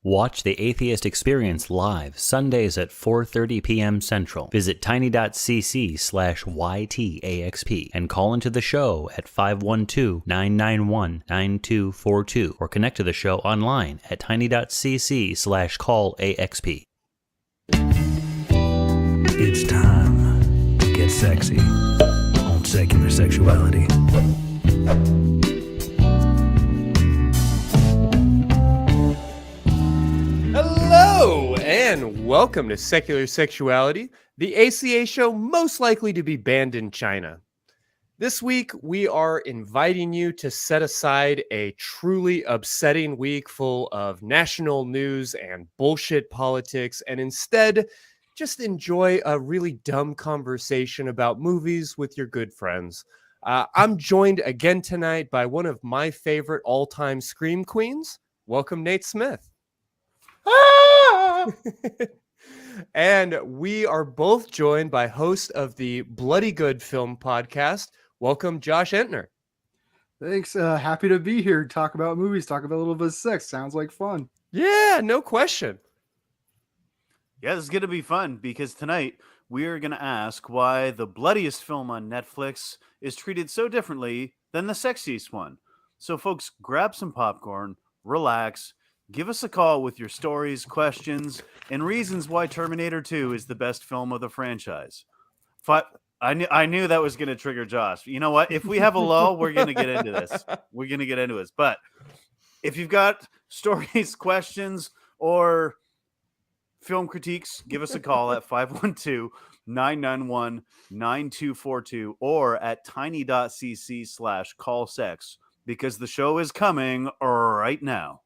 Watch The Atheist Experience live Sundays at 4:30 p.m. Central. Visit tiny.cc/YTAXP and call into the show at 512-991-9242 or connect to the show online at tiny.cc/callaxp. It's time to get sexy on Secular Sexuality. Hello, and welcome to Secular Sexuality, the ACA show most likely to be banned in China. This week, we are inviting you to set aside a truly upsetting week full of national news and bullshit politics, and instead, just enjoy a really dumb conversation about movies with your good friends. I'm joined again tonight by one of my favorite all-time scream queens. Welcome, Nate Smith. And we are both joined by host of the Bloody Good Film Podcast. Welcome, Josh Entner. Thanks. Happy to be here. Talk about movies. Talk about a little bit of sex. Sounds like fun. Yeah, no question. Yeah, this is going to be fun because tonight we are going to ask why the bloodiest film on Netflix is treated so differently than the sexiest one. So, folks, grab some popcorn, relax, give us a call with your stories, questions, and reasons why Terminator 2 is the best film of the franchise. I knew that was going to trigger Josh. You know what? If we have a lull, we're going to get into this. We're going to get into this. But if you've got stories, questions, or film critiques, give us a call at 512-991-9242 or at tiny.cc/callsex because the show is coming right now.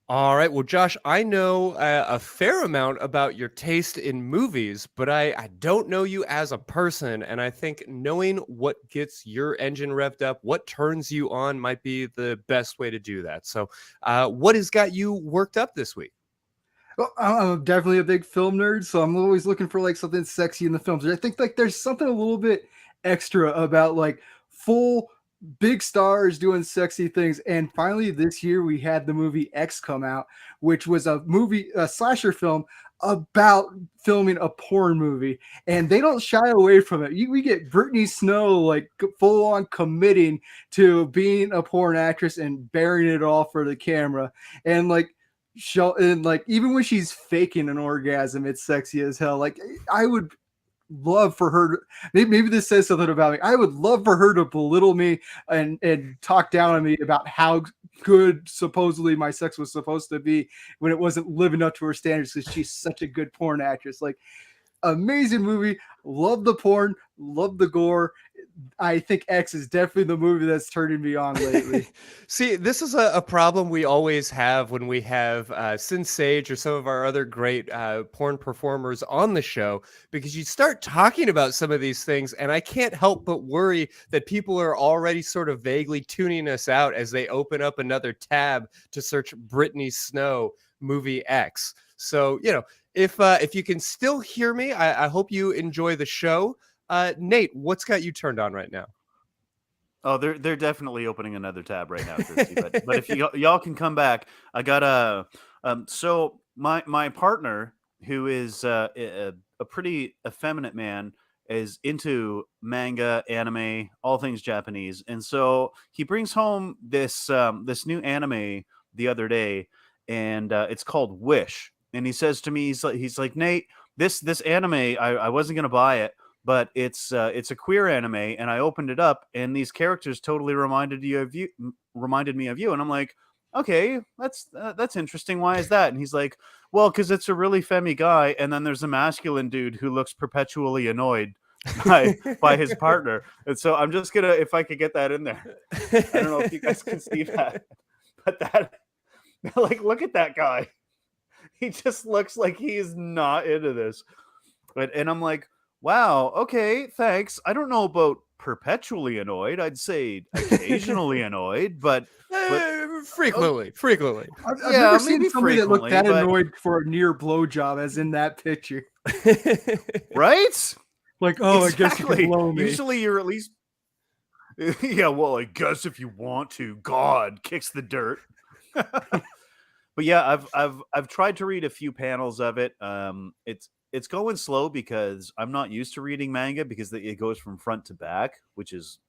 All right. Well, Josh, I know a fair amount about your taste in movies, but I don't know you as a person. And I think knowing what gets your engine revved up, what turns you on might be the best way to do that. So what has got you worked up this week? Well, I'm definitely a big film nerd, so I'm always looking for like something sexy in the films. I think like there's something a little bit extra about like full big stars doing sexy things. And finally this year we had the movie X come out, which was a slasher film about filming a porn movie, and they don't shy away from it. We get Brittany Snow like full on committing to being a porn actress and bearing it all for the camera, and like even when she's faking an orgasm, it's sexy as hell. Like I would love for her to, maybe this says something about me. I would love for her to belittle me and talk down on me about how good supposedly my sex was supposed to be when it wasn't living up to her standards because she's such a good porn actress. Like, amazing movie. Love the porn, love the gore. I think X is definitely the movie that's turning me on lately. See, this is a problem we always have when we have Sin Sage or some of our other great porn performers on the show, because you start talking about some of these things, and I can't help but worry that people are already sort of vaguely tuning us out as they open up another tab to search Brittany Snow movie X. So, you know, if you can still hear me, I hope you enjoy the show. Nate, what's got you turned on right now? Oh, they're definitely opening another tab right now, Christy. but if y'all can come back, I got so my partner, who is a pretty effeminate man, is into manga, anime, all things Japanese, and so he brings home this new anime the other day, and it's called Wish. And he says to me, he's like Nate, this anime, I wasn't gonna buy it, but it's a queer anime, and I opened it up, and these characters totally reminded me of you. And I'm like, okay, that's interesting. Why is that? And he's like, well, because it's a really femmy guy, and then there's a masculine dude who looks perpetually annoyed by his partner. And so I'm just gonna, if I could get that in there. I don't know if you guys can see that, but that, like, look at that guy. He just looks like he's not into this. And I'm like, wow, okay, thanks. I don't know about perpetually annoyed. I'd say occasionally annoyed, but Frequently. I've Yeah, never seen maybe somebody that looked that frequently, but- annoyed for a near blowjob as in that picture. Right? Like, oh, I guess you Exactly. can blow me. Usually you're at least yeah, well, I guess if you want to, God kicks the dirt. But yeah, I've tried to read a few panels of it. It's going slow because I'm not used to reading manga because it goes from front to back, which is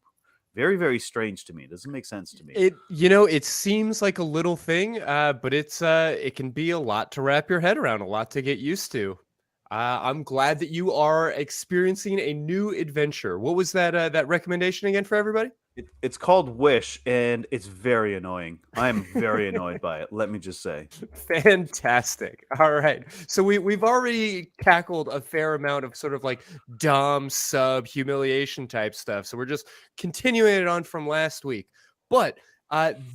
very, very strange to me. It doesn't make sense to me. It seems like a little thing, but it can be a lot to wrap your head around, a lot to get used to. I'm glad that you are experiencing a new adventure. What was that recommendation again for everybody? It's called Wish, and it's very annoying. I am very annoyed by it. Let me just say. Fantastic. All right. So we've already tackled a fair amount of sort of like dom sub humiliation type stuff. So we're just continuing it on from last week. But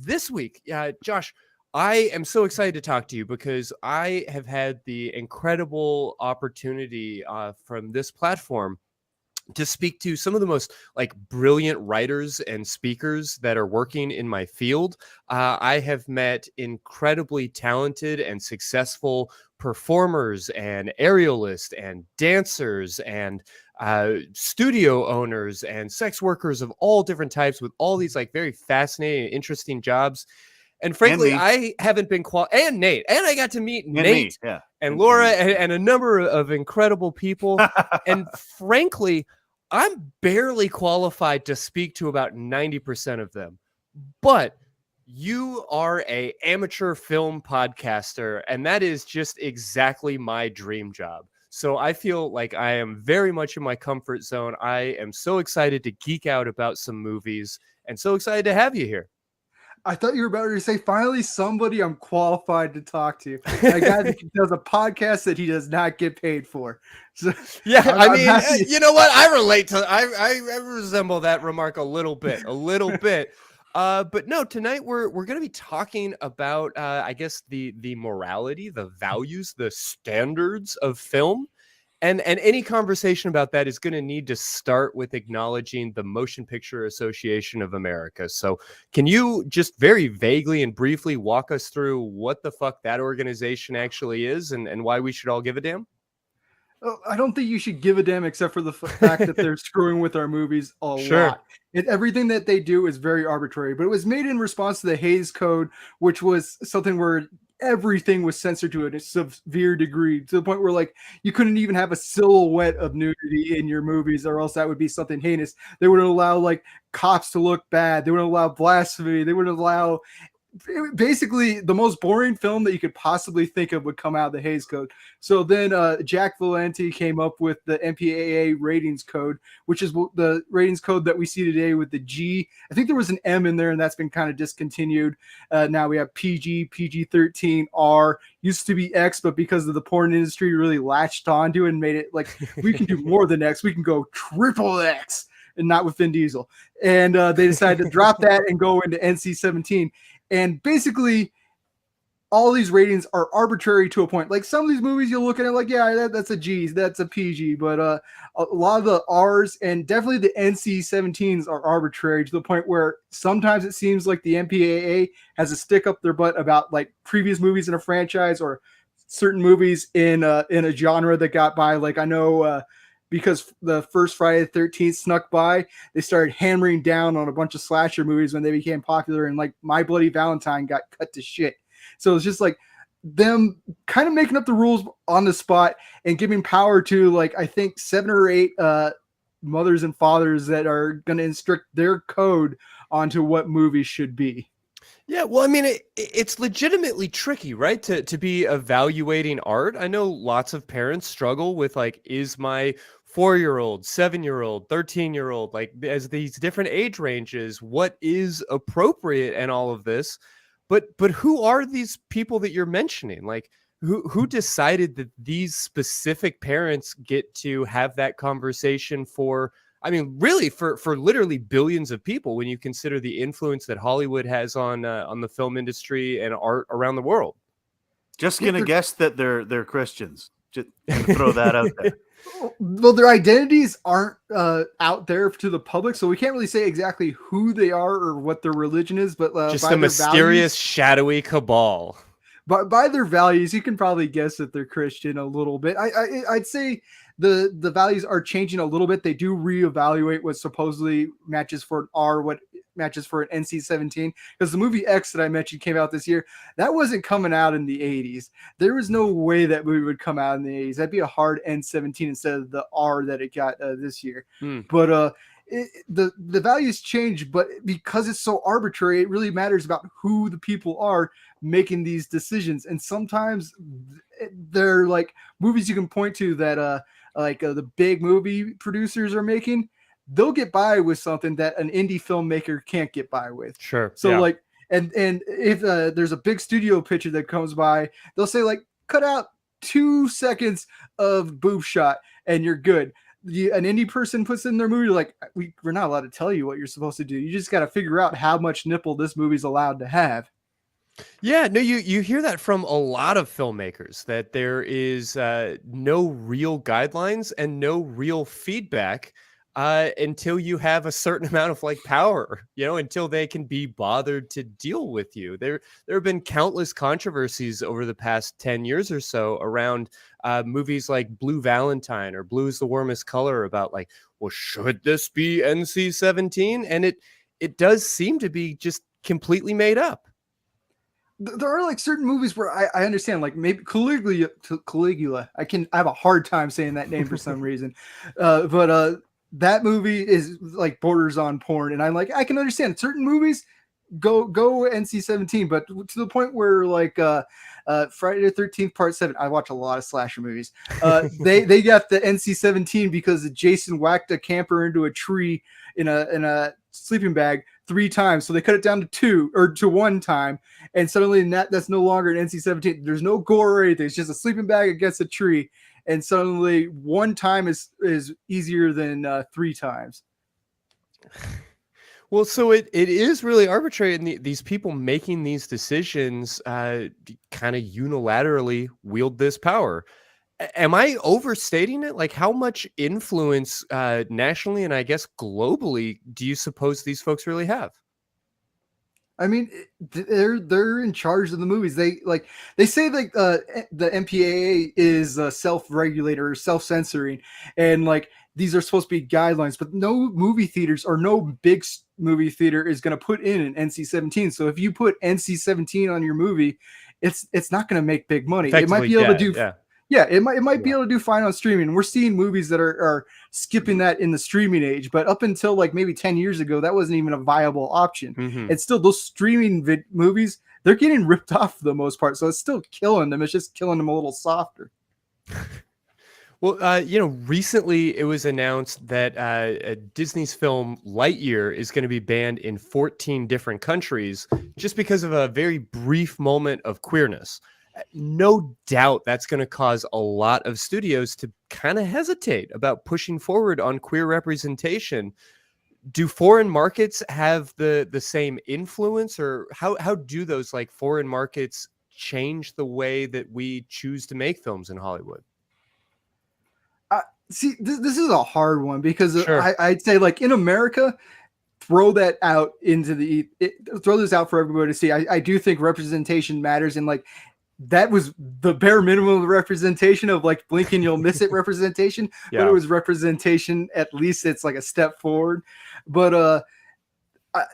this week, Josh, I am so excited to talk to you because I have had the incredible opportunity from this platform to speak to some of the most like brilliant writers and speakers that are working in my field. I have met incredibly talented and successful performers and aerialists and dancers and studio owners and sex workers of all different types with all these like very fascinating, interesting jobs. And frankly, I haven't been and Nate, and I got to meet Nate and Laura and a number of incredible people. And frankly, I'm barely qualified to speak to about 90% of them, but you are an amateur film podcaster, and that is just exactly my dream job. So I feel like I am very much in my comfort zone. I am so excited to geek out about some movies and so excited to have you here. I thought you were about to say, finally, somebody I'm qualified to talk to. A guy that does a podcast that he does not get paid for. So, yeah, I mean, you know what? I relate to. I resemble that remark a little bit. But no, tonight we're going to be talking about, I guess, the morality, the values, the standards of film. And any conversation about that is going to need to start with acknowledging the Motion Picture Association of America. So can you just very vaguely and briefly walk us through what the fuck that organization actually is and why we should all give a damn? I don't think you should give a damn except for the fact that they're screwing with our movies a lot. Everything that they do is very arbitrary, but it was made in response to the Hays Code, which was something where everything was censored to a severe degree, to the point where like you couldn't even have a silhouette of nudity in your movies, or else that would be something heinous. They wouldn't allow like cops to look bad. They wouldn't allow blasphemy. They wouldn't allow basically the most boring film that you could possibly think of would come out of the Hays Code. So then Jack Valenti came up with the MPAA ratings code, which is the ratings code that we see today with the G. I think there was an M in there, and that's been kind of discontinued. Now we have PG, PG-13, R. Used to be X, but because of the porn industry really latched onto it and made it like, we can do more than X. We can go triple X, and not with Vin Diesel. And they decided to drop that and go into NC-17. And basically, all these ratings are arbitrary to a point. Like some of these movies, you'll look at it like, yeah, that's a G, that's a PG. But a lot of the R's and definitely the NC-17s are arbitrary to the point where sometimes it seems like the MPAA has a stick up their butt about like previous movies in a franchise or certain movies in a genre that got by. Like I know because the first Friday the 13th snuck by, they started hammering down on a bunch of slasher movies when they became popular, and like My Bloody Valentine got cut to shit. So it's just like them kind of making up the rules on the spot and giving power to like, I think 7 or 8 mothers and fathers that are going to instruct their code onto what movies should be. Yeah, well, I mean, it's legitimately tricky, right? To be evaluating art. I know lots of parents struggle with like, is my 4-year-old, 7-year-old, 13-year-old, like as these different age ranges, what is appropriate and all of this? But who are these people that you're mentioning? Like, who decided that these specific parents get to have that conversation for? I mean, really, for literally billions of people, when you consider the influence that Hollywood has on the film industry and art around the world. Just gonna guess that they're Christians. Just gonna throw that out there. Well, their identities aren't out there to the public, so we can't really say exactly who they are or what their religion is. But Just by a their mysterious, values, shadowy cabal. by their values, you can probably guess that they're Christian a little bit. I'd say the values are changing a little bit. They do reevaluate what supposedly matches for an R, what matches for an NC-17, because the movie X that I mentioned came out this year. That wasn't coming out in the 80s. There was no way that movie would come out in the 80s. That'd be a hard N-17 instead of the R that it got this year. But the values change, but because it's so arbitrary, it really matters about who the people are making these decisions. And sometimes they're like movies you can point to that the big movie producers are making. They'll get by with something that an indie filmmaker can't get by with. Sure. So yeah. like, and if there's a big studio picture that comes by, they'll say like, cut out 2 seconds of boob shot and you're good. An indie person puts in their movie, like, we're not allowed to tell you what you're supposed to do. You just got to figure out how much nipple this movie's allowed to have. Yeah, no, you hear that from a lot of filmmakers, that there is no real guidelines and no real feedback until you have a certain amount of like power, until they can be bothered to deal with you. There have been countless controversies over the past 10 years or so around movies like Blue Valentine or Blue is the Warmest Color, about like, well, should this be NC-17? And it does seem to be just completely made up. There are like certain movies where I understand, like maybe Caligula. I have a hard time saying that name for some reason. But that movie is like borders on porn. And I can understand certain movies go NC-17, but to the point where like Friday the 13th Part 7, I watch a lot of slasher movies. They got the NC-17 because Jason whacked a camper into a tree in a sleeping bag 3 times, so they cut it down to 2 or to 1 time, and suddenly that's no longer an NC-17. There's no gore or anything. It's just a sleeping bag against a tree, and suddenly 1 time is easier than 3 times. Well, so it is really arbitrary, and these people making these decisions kind of unilaterally wield this power. Am I overstating it? Like, how much influence nationally and I guess globally do you suppose these folks really have? I mean, they're in charge of the movies. They say like the MPAA is self-regulator or self-censoring, and like these are supposed to be guidelines, but no movie theaters or no big movie theater is going to put in an NC-17. So if you put NC-17 on your movie, it's not going to make big money. It might be able to do. Yeah, it might be able to do fine on streaming. We're seeing movies that are skipping that in the streaming age, but up until like maybe 10 years ago, that wasn't even a viable option. And still, those streaming movies, they're getting ripped off for the most part. So it's still killing them. It's just killing them a little softer. Well, recently it was announced that Disney's film Lightyear is going to be banned in 14 different countries just because of a very brief moment of queerness. No doubt that's going to cause a lot of studios to kind of hesitate about pushing forward on queer representation. Do foreign markets have the same influence, or how do those like foreign markets change the way that we choose to make films in Hollywood? See, this is a hard one because Sure. I'd say like in America, throw that out throw this out for everybody to see. I do think representation matters, and like that was the bare minimum of representation of like blink and you'll miss it representation. Yeah. But it was representation. At least it's like a step forward. But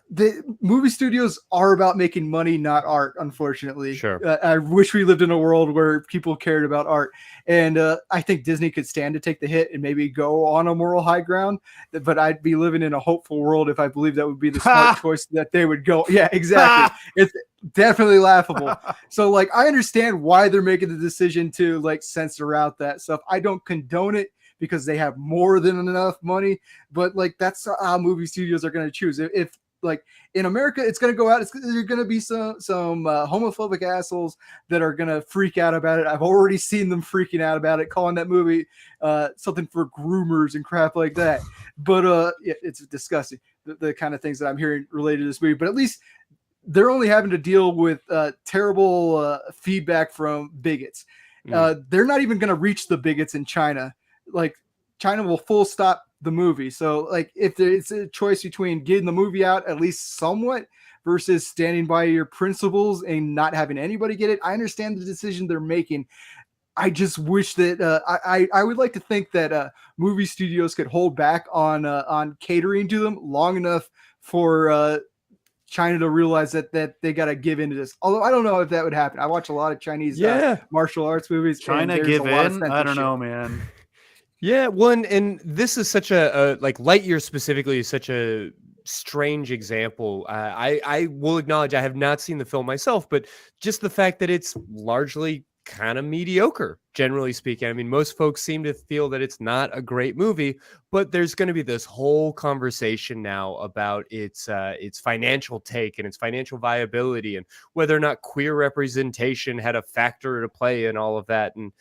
the movie studios are about making money, not art, unfortunately. Sure. I wish we lived in a world where people cared about art. And I think Disney could stand to take the hit and maybe go on a moral high ground. But I'd be living in a hopeful world if I believe that would be the smart choice that they would go. Yeah, exactly. It's definitely laughable. So like, I understand why they're making the decision to like censor out that stuff. I don't condone it because they have more than enough money, but like, that's how movie studios are going to choose. If like in America, it's going to go out. There's going to be some homophobic assholes that are going to freak out about it. I've already seen them freaking out about it, calling that movie something for groomers and crap like that. But it's disgusting, the kind of things that I'm hearing related to this movie. But at least they're only having to deal with terrible feedback from bigots. They're not even going to reach the bigots in China. like China will full stop the movie. So like if it's a choice between getting the movie out at least somewhat versus standing by your principles and not having anybody get it, I understand the decision they're making. I just wish that I would like to think that movie studios could hold back on catering to them long enough for China to realize that they got to give into this. Although I don't know if that would happen. I watch a lot of Chinese martial arts movies. China give in? I don't know, man. Yeah, one, and this is such a like Lightyear specifically is such a strange example. I will acknowledge I have not seen the film myself, but just the fact that it's largely kind of mediocre, generally speaking. I mean, most folks seem to feel that it's not a great movie, but there's going to be this whole conversation now about its financial take and its financial viability and whether or not queer representation had a factor to play in all of that. And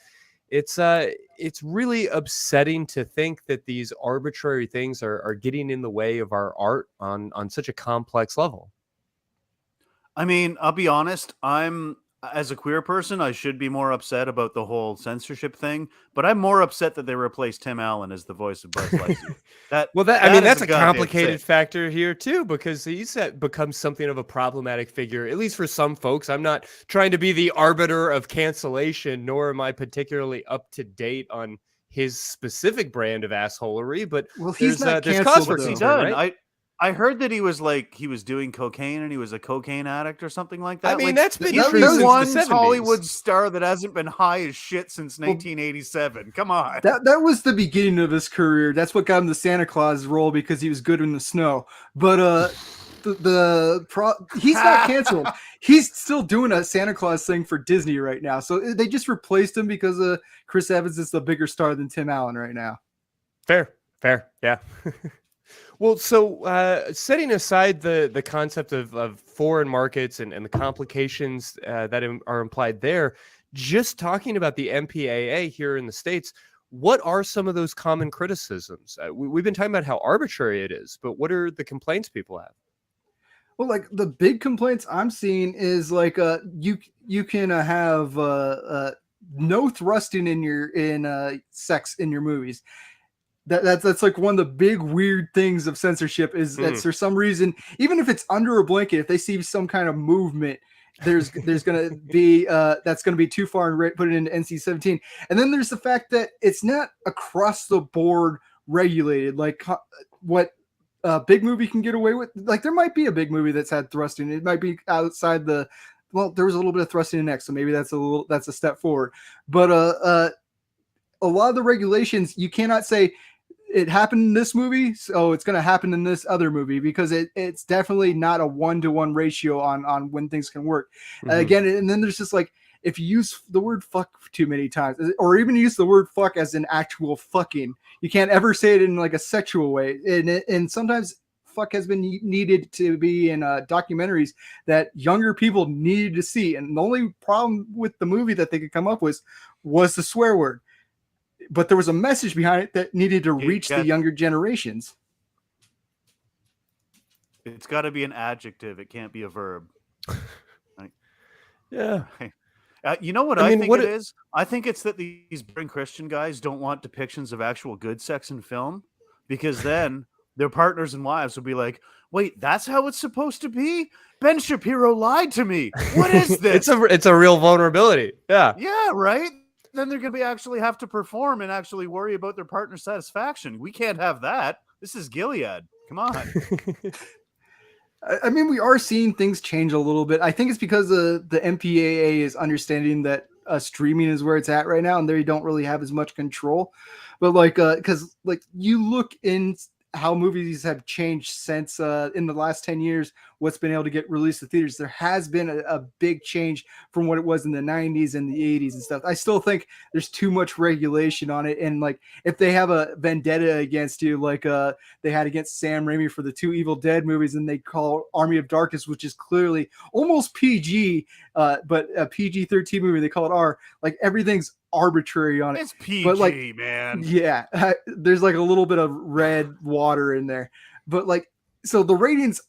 it's really upsetting to think that these arbitrary things are getting in the way of our art on such a complex level. I mean, I'll be honest, as a queer person, I should be more upset about the whole censorship thing, but I'm more upset that they replaced Tim Allen as the voice of Buzz Lightyear. That's a complicated factor here too, because he's become something of a problematic figure, at least for some folks. I'm not trying to be the arbiter of cancellation, nor am I particularly up to date on his specific brand of assholery, but he's not there's canceled, cause for concern, right? I heard that he was doing cocaine and he was a cocaine addict or something like that. I mean, like, that's been he's true the since one the 70s. Hollywood star that hasn't been high as shit since 1987. Come on. That was the beginning of his career. That's what got him the Santa Claus role, because he was good in the snow. But he's not canceled. He's still doing a Santa Claus thing for Disney right now. So they just replaced him because Chris Evans is the bigger star than Tim Allen right now. Fair. Yeah. Well, so setting aside the concept of foreign markets and the complications that are implied there, just talking about the MPAA here in the States, what are some of those common criticisms? We've been talking about how arbitrary it is, but what are the complaints people have? Well, like the big complaints I'm seeing is like you can have no thrusting in sex in your movies. That's like one of the big weird things of censorship is that for some reason, even if it's under a blanket, if they see some kind of movement, there's going to be that's going to be too far and put it into NC-17. And then there's the fact that it's not across the board regulated, like what a big movie can get away with. Like there might be a big movie that's had thrusting. It might be outside there was a little bit of thrusting in X, so maybe that's a step forward. But a lot of the regulations, you cannot say it happened in this movie, so it's going to happen in this other movie, because it's definitely not a 1-to-1 ratio on when things can work. Again, and then there's just like, if you use the word fuck too many times, or even use the word fuck as an actual fucking, you can't ever say it in like a sexual way. And sometimes fuck has been needed to be in documentaries that younger people needed to see. And the only problem with the movie that they could come up with was the swear word. But there was a message behind it that needed to reach the younger generations. It's got to be an adjective. It can't be a verb. Yeah. You know what I think it is? I think it's that these boring Christian guys don't want depictions of actual good sex in film, because then their partners and wives will be like, wait, that's how it's supposed to be? Ben Shapiro lied to me. What is this? It's a real vulnerability. Yeah. Yeah, right? Then they're going to actually have to perform and actually worry about their partner's satisfaction. We can't have that. This is Gilead. Come on. I mean, we are seeing things change a little bit. I think it's because the MPAA is understanding that streaming is where it's at right now, and they don't really have as much control. But like, because like you look in how movies have changed since in the last 10 years, what's been able to get released to theaters, there has been a big change from what it was in the 90s and the 80s and stuff. I still think there's too much regulation on it. And like, if they have a vendetta against you, like they had against Sam Raimi for the 2 Evil Dead movies, and they call Army of Darkness, which is clearly almost PG, but a PG-13 movie, they call it R. Like everything's arbitrary on it. It's PG, but like, man. Yeah, there's like a little bit of red water in there, but like, so the ratings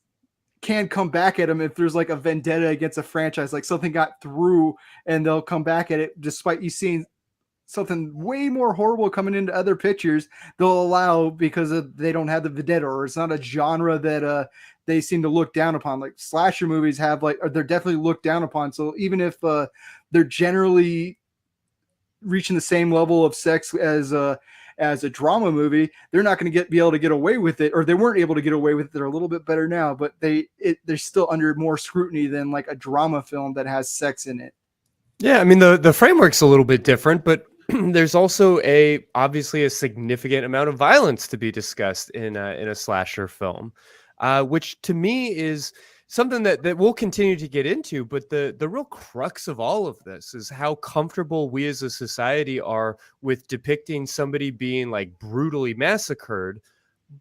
can come back at them if there's like a vendetta against a franchise, like something got through, and they'll come back at it despite you seeing something way more horrible coming into other pictures, they'll allow because they don't have the vendetta, or it's not a genre that they seem to look down upon. Like slasher movies have or they're definitely looked down upon. So even if they're generally reaching the same level of sex as a drama movie, they're not going to be able to get away with it, or they weren't able to get away with it. They're a little bit better now, but they're still under more scrutiny than like a drama film that has sex in it. Yeah, I mean the framework's a little bit different, but there's also obviously a significant amount of violence to be discussed in a slasher film, which to me is something that we'll continue to get into. But the real crux of all of this is how comfortable we as a society are with depicting somebody being like brutally massacred.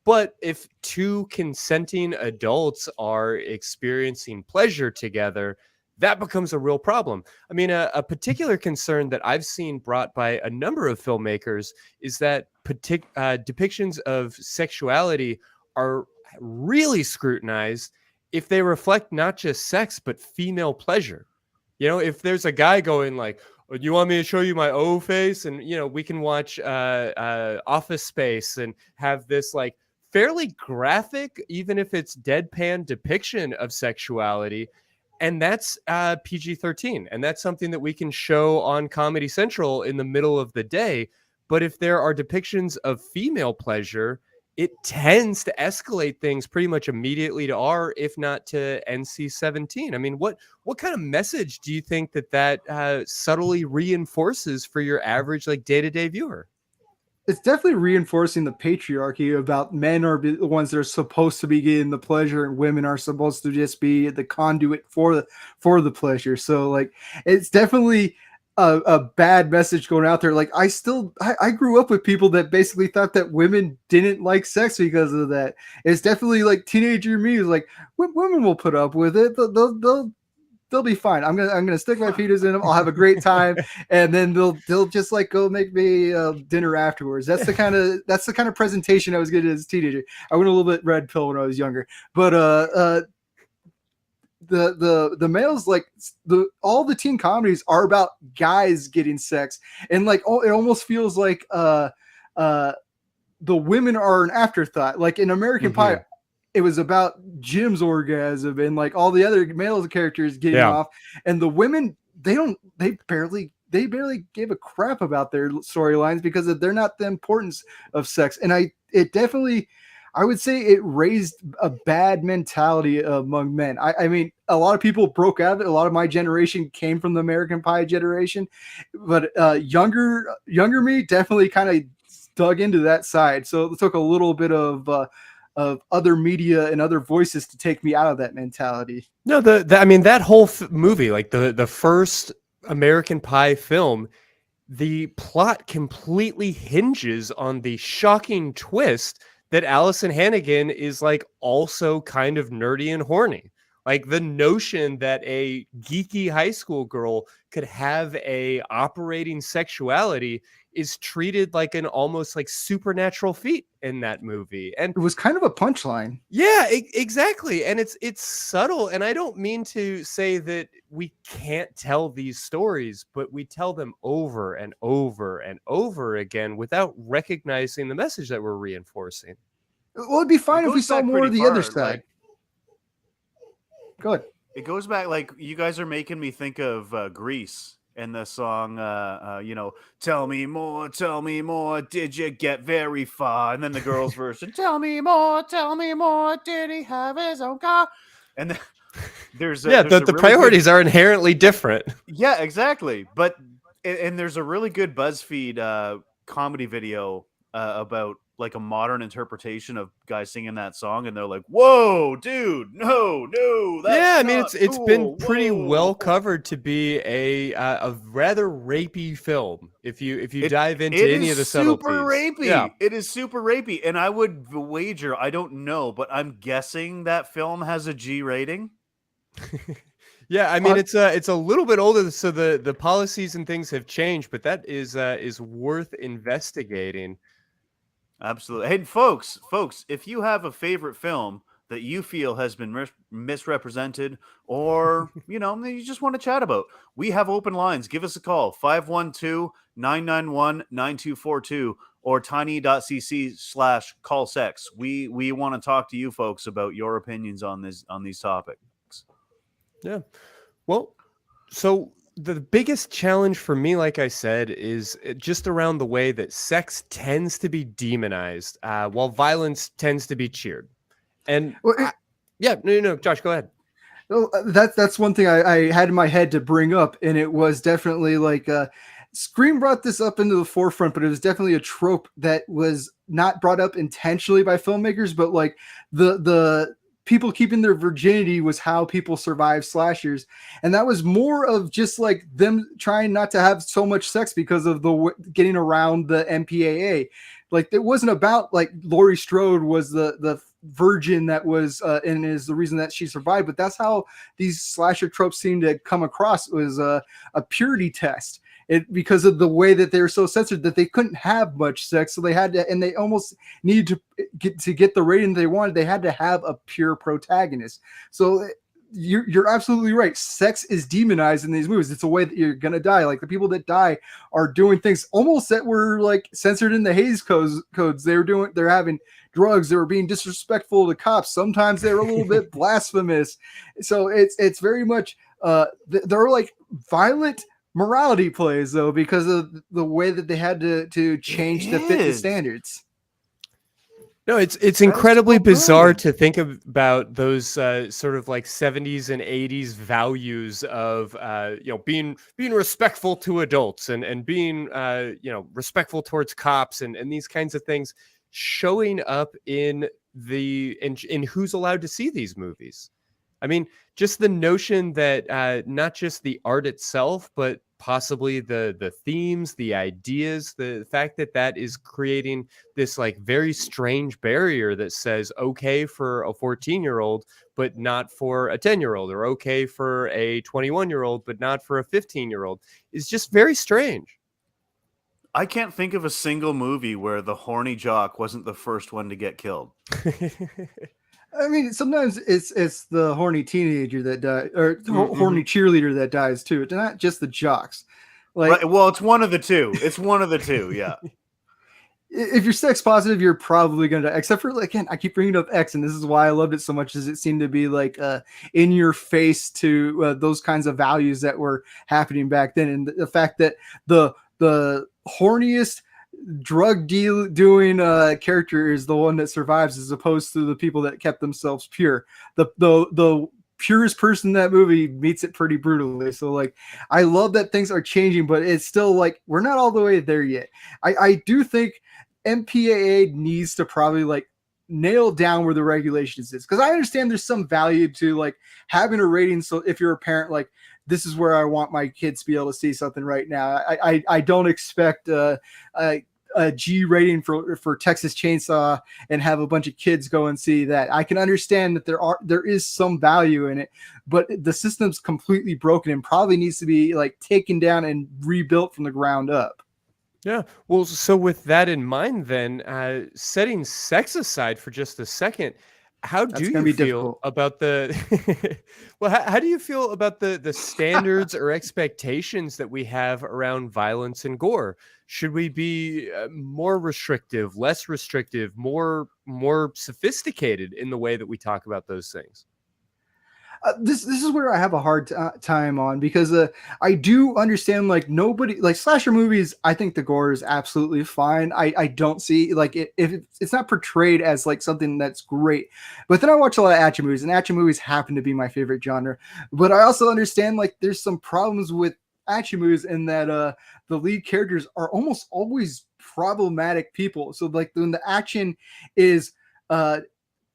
But if two consenting adults are experiencing pleasure together, that becomes a real problem. I mean, a particular concern that I've seen brought by a number of filmmakers is that depictions of sexuality are really scrutinized if they reflect not just sex, but female pleasure. You know, if there's a guy going like, "Oh, you want me to show you my O face?" And, you know, we can watch Office Space and have this like fairly graphic, even if it's deadpan depiction of sexuality. And that's PG-13. And that's something that we can show on Comedy Central in the middle of the day. But if there are depictions of female pleasure, it tends to escalate things pretty much immediately to R, if not to NC-17. I mean, what kind of message do you think that subtly reinforces for your average like day-to-day viewer? It's definitely reinforcing the patriarchy about men are the ones that are supposed to be getting the pleasure, and women are supposed to just be the conduit for the pleasure. So like, it's definitely a bad message going out there. Like I grew up with people that basically thought that women didn't like sex because of that. It's definitely like teenager me is like, women will put up with it. They'll be fine. I'm gonna stick my fetus in them. I'll have a great time, and then they'll just like go make me dinner afterwards. That's the kind of presentation I was getting as a teenager. I went a little bit red pill when I was younger, but the males, like all the teen comedies are about guys getting sex, and like it almost feels like the women are an afterthought. Like in American Pie, it was about Jim's orgasm and like all the other male characters getting off, and the women they barely gave a crap about their storylines because they're not the importance of sex. And I would say it raised a bad mentality among men. I mean, a lot of people broke out of it. A lot of my generation came from the American Pie generation, but younger me definitely kind of dug into that side. So it took a little bit of other media and other voices to take me out of that mentality. No, I mean, that whole movie, like the first American Pie film, the plot completely hinges on the shocking twist that Allison Hannigan is like also kind of nerdy and horny. Like the notion that a geeky high school girl could have a operating sexuality is treated like an almost like supernatural feat in that movie. And it was kind of a punchline. Yeah, exactly. And it's subtle. And I don't mean to say that we can't tell these stories, but we tell them over and over and over again without recognizing the message that we're reinforcing. Well, it'd be fine if we saw more of the other side. Like, good. It goes back, like, you guys are making me think of Grease and the song, tell me more, did you get very far? And then the girls' version, tell me more, did he have his own car? And then there's the priorities are inherently different. Yeah, exactly. But and there's a really good BuzzFeed comedy video about like a modern interpretation of guys singing that song, and they're like, "Whoa, dude, no, that's yeah." I mean, it's cool. been pretty well covered to be a rather rapey film. If you dive into any of the subtleties, super rapey. Yeah. It is super rapey, and I would wager, I don't know, but I'm guessing that film has a G rating. Yeah, I mean, it's a little bit older, so the policies and things have changed, but that is worth investigating. Absolutely. Hey, folks, if you have a favorite film that you feel has been misrepresented, or, you just want to chat about, we have open lines. Give us a call, 512-991-9242 or tiny.cc/callsex. We want to talk to you folks about your opinions on these topics. Yeah. Well, so the biggest challenge for me, like I said, is just around the way that sex tends to be demonized, while violence tends to be cheered. And Well, no, Josh, go ahead. Well, that's one thing I had in my head to bring up, and it was definitely like Scream brought this up into the forefront, but it was definitely a trope that was not brought up intentionally by filmmakers, but like the people keeping their virginity was how people survive slashers, and that was more of just like them trying not to have so much sex because of the getting around the MPAA. Like it wasn't about like Laurie Strode was the virgin that was and is the reason that she survived, but that's how these slasher tropes seem to come across. It was a purity test. Because of the way that they were so censored that they couldn't have much sex, so they had to, and they almost needed to get the rating they wanted. They had to have a pure protagonist. So you're absolutely right. Sex is demonized in these movies. It's a way that you're gonna die. Like the people that die are doing things almost that were like censored in the Hays codes. They're having drugs. They were being disrespectful to cops. Sometimes they were a little bit blasphemous. So it's very much they're like violent morality plays though, because of the way that they had to change to fit the standards. No, it's incredibly bizarre to think about those sort of like 70s and 80s values of being respectful to adults and being respectful towards cops and these kinds of things showing up in who's allowed to see these movies. I mean, just the notion that not just the art itself, but possibly the themes, the ideas, the fact that is creating this like very strange barrier that says okay for a 14-year-old, but not for a 10-year-old, or okay for a 21-year-old, but not for a 15-year-old, is just very strange. I can't think of a single movie where the horny jock wasn't the first one to get killed. I mean, sometimes it's the horny teenager that dies, or horny cheerleader that dies too. It's not just the jocks. Like, right, well, it's one of the two. It's one of the two. Yeah. If you're sex positive, you're probably gonna die. Except for, again, I keep bringing up X, and this is why I loved it so much, is it seemed to be like in your face to those kinds of values that were happening back then, and the fact that the horniest drug deal doing character is the one that survives, as opposed to the people that kept themselves pure. The purest person in that movie meets it pretty brutally. So like, I love that things are changing, but it's still like we're not all the way there yet. I do think MPAA needs to probably like nail down where the regulations is, because I understand there's some value to like having a rating. So if you're a parent, like, this is where I want my kids to be able to see something right now. I don't expect a G rating for Texas Chainsaw and have a bunch of kids go and see that. I can understand that there is some value in it, but the system's completely broken and probably needs to be like taken down and rebuilt from the ground up. Yeah. Well, so with that in mind, then, setting sex aside for just a second, how do you feel about the well, how do you feel about the standards or expectations that we have around violence and gore? Should we be more restrictive, less restrictive, more sophisticated in the way that we talk about those things? This is where I have a hard time on, because I do understand, like, nobody, like, slasher movies, I think the gore is absolutely fine. I don't see, like, if it's not portrayed as like something that's great. But then I watch a lot of action movies, and action movies happen to be my favorite genre. But I also understand, like, there's some problems with action movies in that the lead characters are almost always problematic people. So like when the action is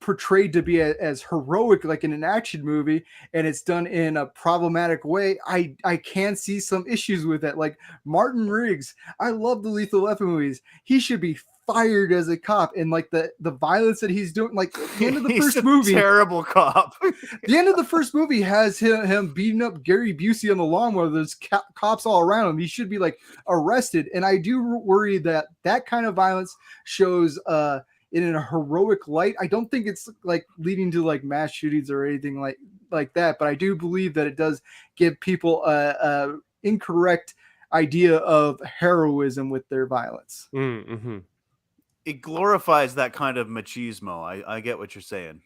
portrayed to be as heroic, like in an action movie, and it's done in a problematic way, I can see some issues with that. Like Martin Riggs, I love the Lethal Weapon movies. He should be fired as a cop, and like the violence that he's doing, like at the end of the first movie, terrible cop. The end of the first movie has him beating up Gary Busey on the lawnmower. There's cops all around him. He should be like arrested. And I do worry that kind of violence shows in a heroic light. I don't think it's like leading to like mass shootings or anything like that, but I do believe that it does give people a incorrect idea of heroism with their violence. Mm-hmm. It glorifies that kind of machismo. I get what you're saying.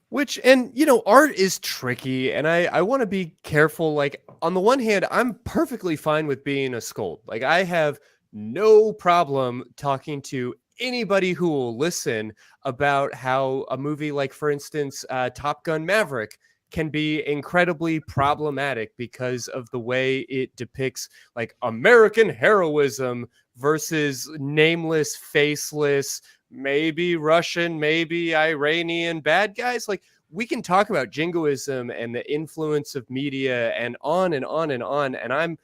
Which, and art is tricky, and I want to be careful. Like, on the one hand, I'm perfectly fine with being a scold. Like, I have no problem talking to anybody who will listen about how a movie like, for instance, Top Gun Maverick can be incredibly problematic because of the way it depicts like American heroism versus nameless, faceless, maybe Russian, maybe Iranian bad guys. Like, we can talk about jingoism and the influence of media and on and on and on. And I'm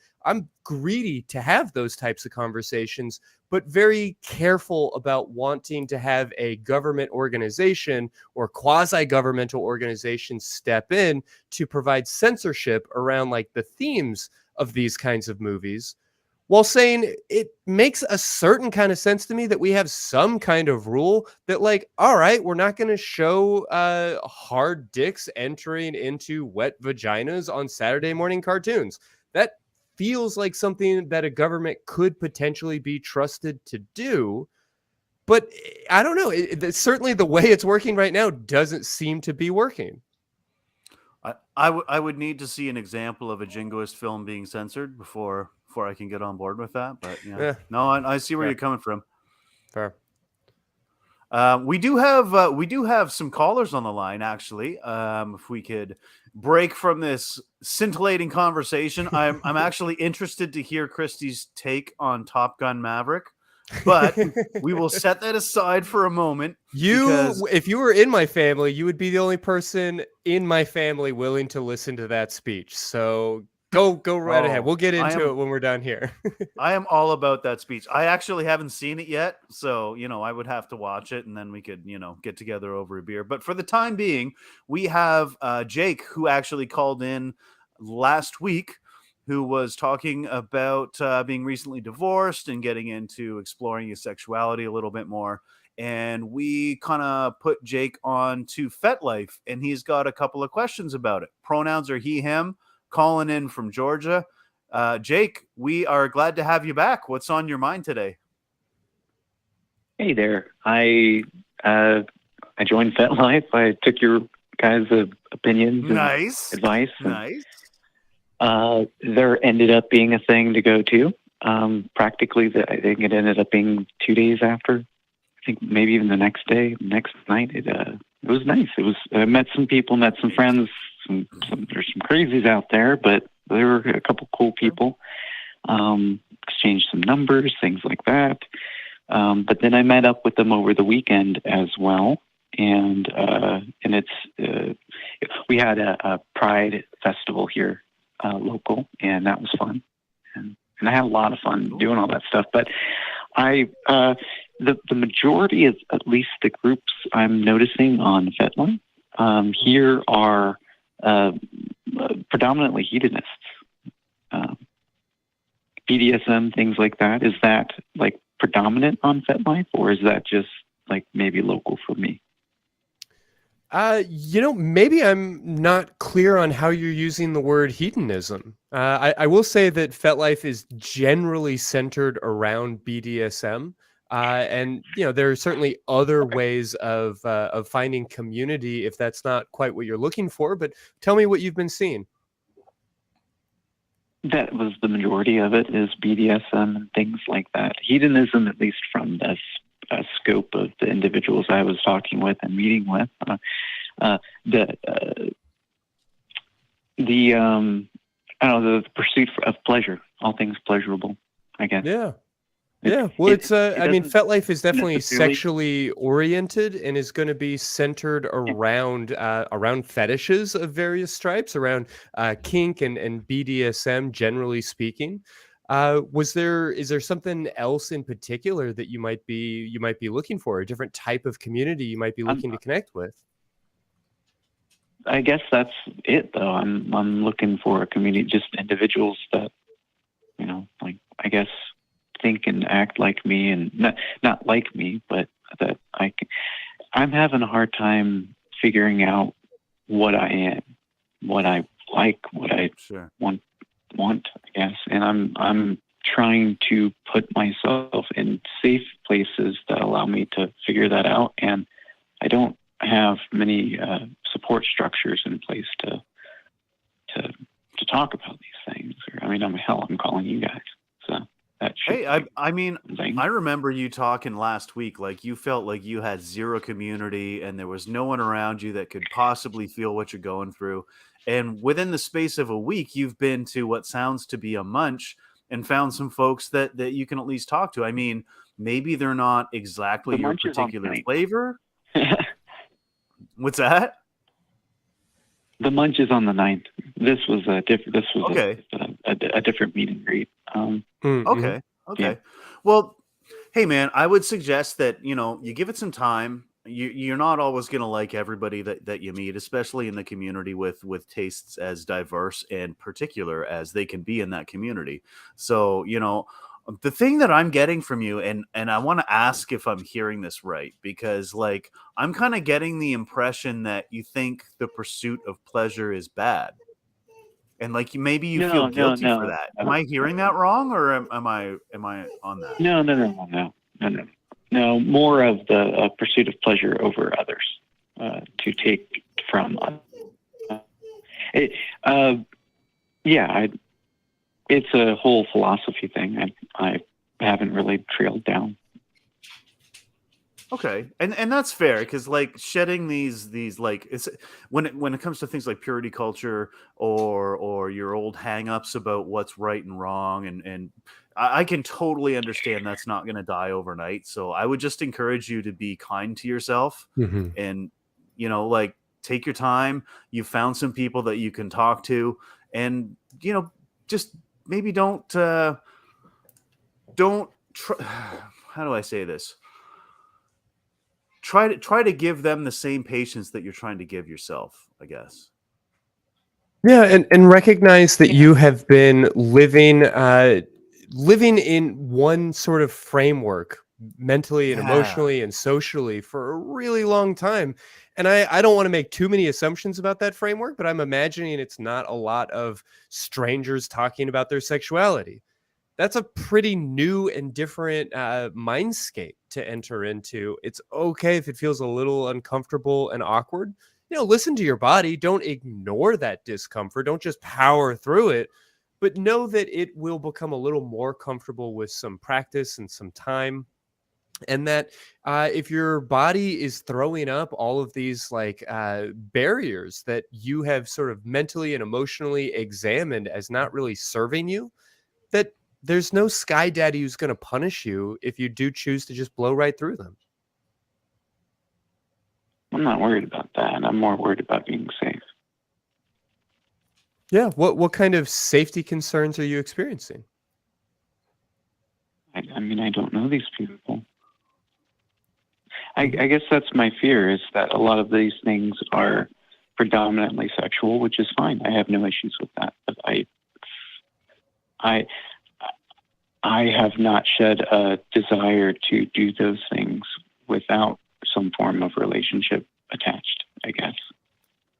greedy to have those types of conversations, but very careful about wanting to have a government organization or quasi-governmental organization step in to provide censorship around like the themes of these kinds of movies, while saying it makes a certain kind of sense to me that we have some kind of rule that, like, all right, we're not going to show hard dicks entering into wet vaginas on Saturday morning cartoons. That feels like something that a government could potentially be trusted to do. But I don't know. Certainly the way it's working right now doesn't seem to be working. I would need to see an example of a jingoist film being censored before I can get on board with that. But no, I see where you're coming from. Fair. We do have some callers on the line, actually. If we could break from this scintillating conversation, I'm actually interested to hear Christy's take on Top Gun Maverick, but we will set that aside for a moment. If you were in my family, you would be the only person in my family willing to listen to that speech. So go right ahead. We'll get into it when we're done here. I am all about that speech. I actually haven't seen it yet, so I would have to watch it, and then we could get together over a beer. But for the time being, we have Jake, who actually called in last week, who was talking about being recently divorced and getting into exploring his sexuality a little bit more. And we kind of put Jake on to Fetlife, and he's got a couple of questions about it. Pronouns are he, him. Calling in from Georgia. Jake, we are glad to have you back. What's on your mind today? Hey there. I joined Fetlife. I took your guys' opinions and advice. Nice. There ended up being a thing to go to. Practically, I think it ended up being 2 days after. I think maybe even the next night. It was nice. I met some people, met some friends. There's some crazies out there, but there were a couple cool people. Exchanged some numbers, things like that. But then I met up with them over the weekend as well, and it's we had a Pride festival here, local, and that was fun, and I had a lot of fun doing all that stuff. But the majority of at least the groups I'm noticing on Fetlife here are predominantly hedonists, BDSM, things like that. Is that like predominant on Fetlife, or is that just like maybe local for me? Maybe I'm not clear on how you're using the word hedonism. I will say that Fetlife is generally centered around BDSM. And there are certainly other ways of finding community if that's not quite what you're looking for. But tell me what you've been seeing. That was the majority of it, is BDSM and things like that. Hedonism, at least from the scope of the individuals I was talking with and meeting with, the pursuit of pleasure, all things pleasurable, I guess. Yeah. Yeah, well, Fetlife is definitely sexually oriented and is going to be centered around fetishes of various stripes, around kink and BDSM, generally speaking. Is there something else in particular that you might be looking for, a different type of community you might be looking to connect with? I guess that's it, though. I'm looking for a community, just individuals that, I guess, think and act like me, and not like me, but that I'm having a hard time figuring out what I am, what I like, what I Sure. want, I guess. And I'm trying to put myself in safe places that allow me to figure that out. And I don't have many support structures in place to talk about these things. I'm calling you guys. So that should Hey, I mean, thing. I remember you talking last week, like you felt like you had zero community and there was no one around you that could possibly feel what you're going through. And within the space of a week, you've been to what sounds to be a munch and found some folks that you can at least talk to. I mean, maybe they're not exactly The your munch is on particular tonight. flavor. What's that? The munch is on the 9th. This was a different. This was Okay. a different meet and greet. Mm-hmm. Okay. Yeah. Well, hey man, I would suggest that, you give it some time. You're not always going to like everybody that you meet, especially in the community with tastes as diverse and particular as they can be in that community. So, the thing that I'm getting from you, and I want to ask if I'm hearing this right, because like I'm kind of getting the impression that you think the pursuit of pleasure is bad. And like maybe you feel guilty for that. Am I hearing that wrong, or am I on that? No. More of the pursuit of pleasure over others to take from. It's a whole philosophy thing. I haven't really trailed down. Okay, and that's fair, because like shedding these like it's when it comes to things like purity culture or your old hang-ups about what's right and wrong, and I can totally understand that's not going to die overnight. So I would just encourage you to be kind to yourself, Mm-hmm. and like take your time. You found some people that you can talk to, and just maybe don't try, how do I say this? Try to give them the same patience that you're trying to give yourself, I guess. Yeah, and recognize that you have been living in one sort of framework mentally and emotionally and socially for a really long time. And I don't want to make too many assumptions about that framework, but I'm imagining it's not a lot of strangers talking about their sexuality. That's a pretty new and different mindscape to enter into. It's okay if it feels a little uncomfortable and awkward. Listen to your body. Don't ignore that discomfort. Don't just power through it, but know that it will become a little more comfortable with some practice and some time. And that if your body is throwing up all of these barriers that you have sort of mentally and emotionally examined as not really serving you, that there's no sky daddy who's going to punish you if you do choose to just blow right through them. I'm not worried about that. I'm more worried about being safe. Yeah. What kind of safety concerns are you experiencing? I don't know these people. I guess that's my fear, is that a lot of these things are predominantly sexual, which is fine. I have no issues with that. But I have not shed a desire to do those things without some form of relationship attached, I guess.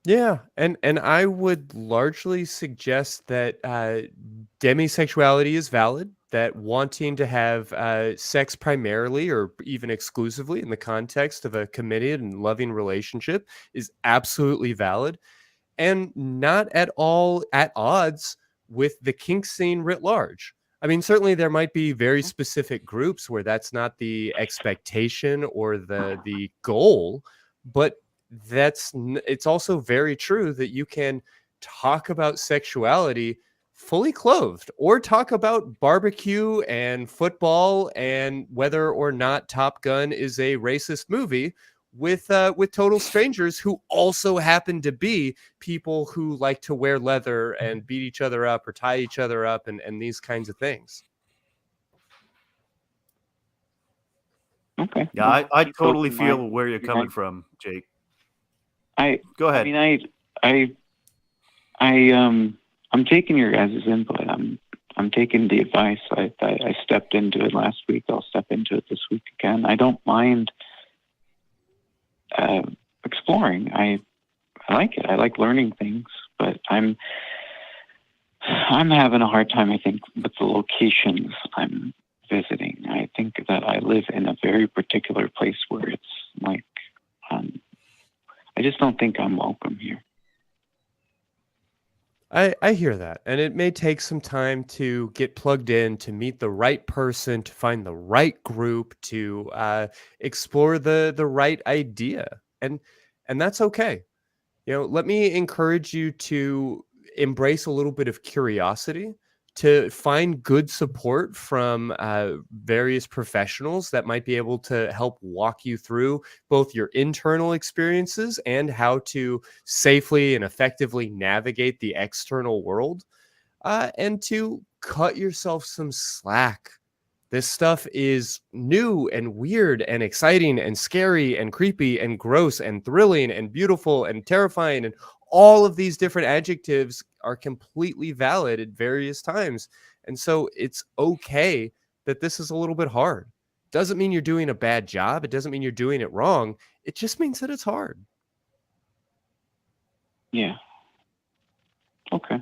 Yeah, and I would largely suggest that demisexuality is valid, that wanting to have sex primarily or even exclusively in the context of a committed and loving relationship is absolutely valid, and not at all at odds with the kink scene writ large. I mean, certainly there might be very specific groups where that's not the expectation or the goal, but it's also very true that you can talk about sexuality fully clothed, or talk about barbecue and football and whether or not Top Gun is a racist movie with total strangers who also happen to be people who like to wear leather and beat each other up or tie each other up and these kinds of things. Okay. Yeah, I totally Both feel mine. where you're coming from, Jake. I Go ahead. I'm taking your guys' input. I'm taking the advice. I stepped into it last week. I'll step into it this week again. I don't mind exploring. I like it. I like learning things, but I'm having a hard time, I think, with the locations I'm visiting. I think that I live in a very particular place where it's like, I just don't think I'm welcome here. I hear that. And it may take some time to get plugged in, to meet the right person, to find the right group, to explore the right idea. And that's okay. Let me encourage you to embrace a little bit of curiosity, to find good support from various professionals that might be able to help walk you through both your internal experiences and how to safely and effectively navigate the external world, and to cut yourself some slack. This stuff is new and weird and exciting and scary and creepy and gross and thrilling and beautiful and terrifying. And all of these different adjectives are completely valid at various times. And so it's okay that this is a little bit hard. Doesn't mean you're doing a bad job. It doesn't mean you're doing it wrong. It just means that it's hard. Yeah. Okay.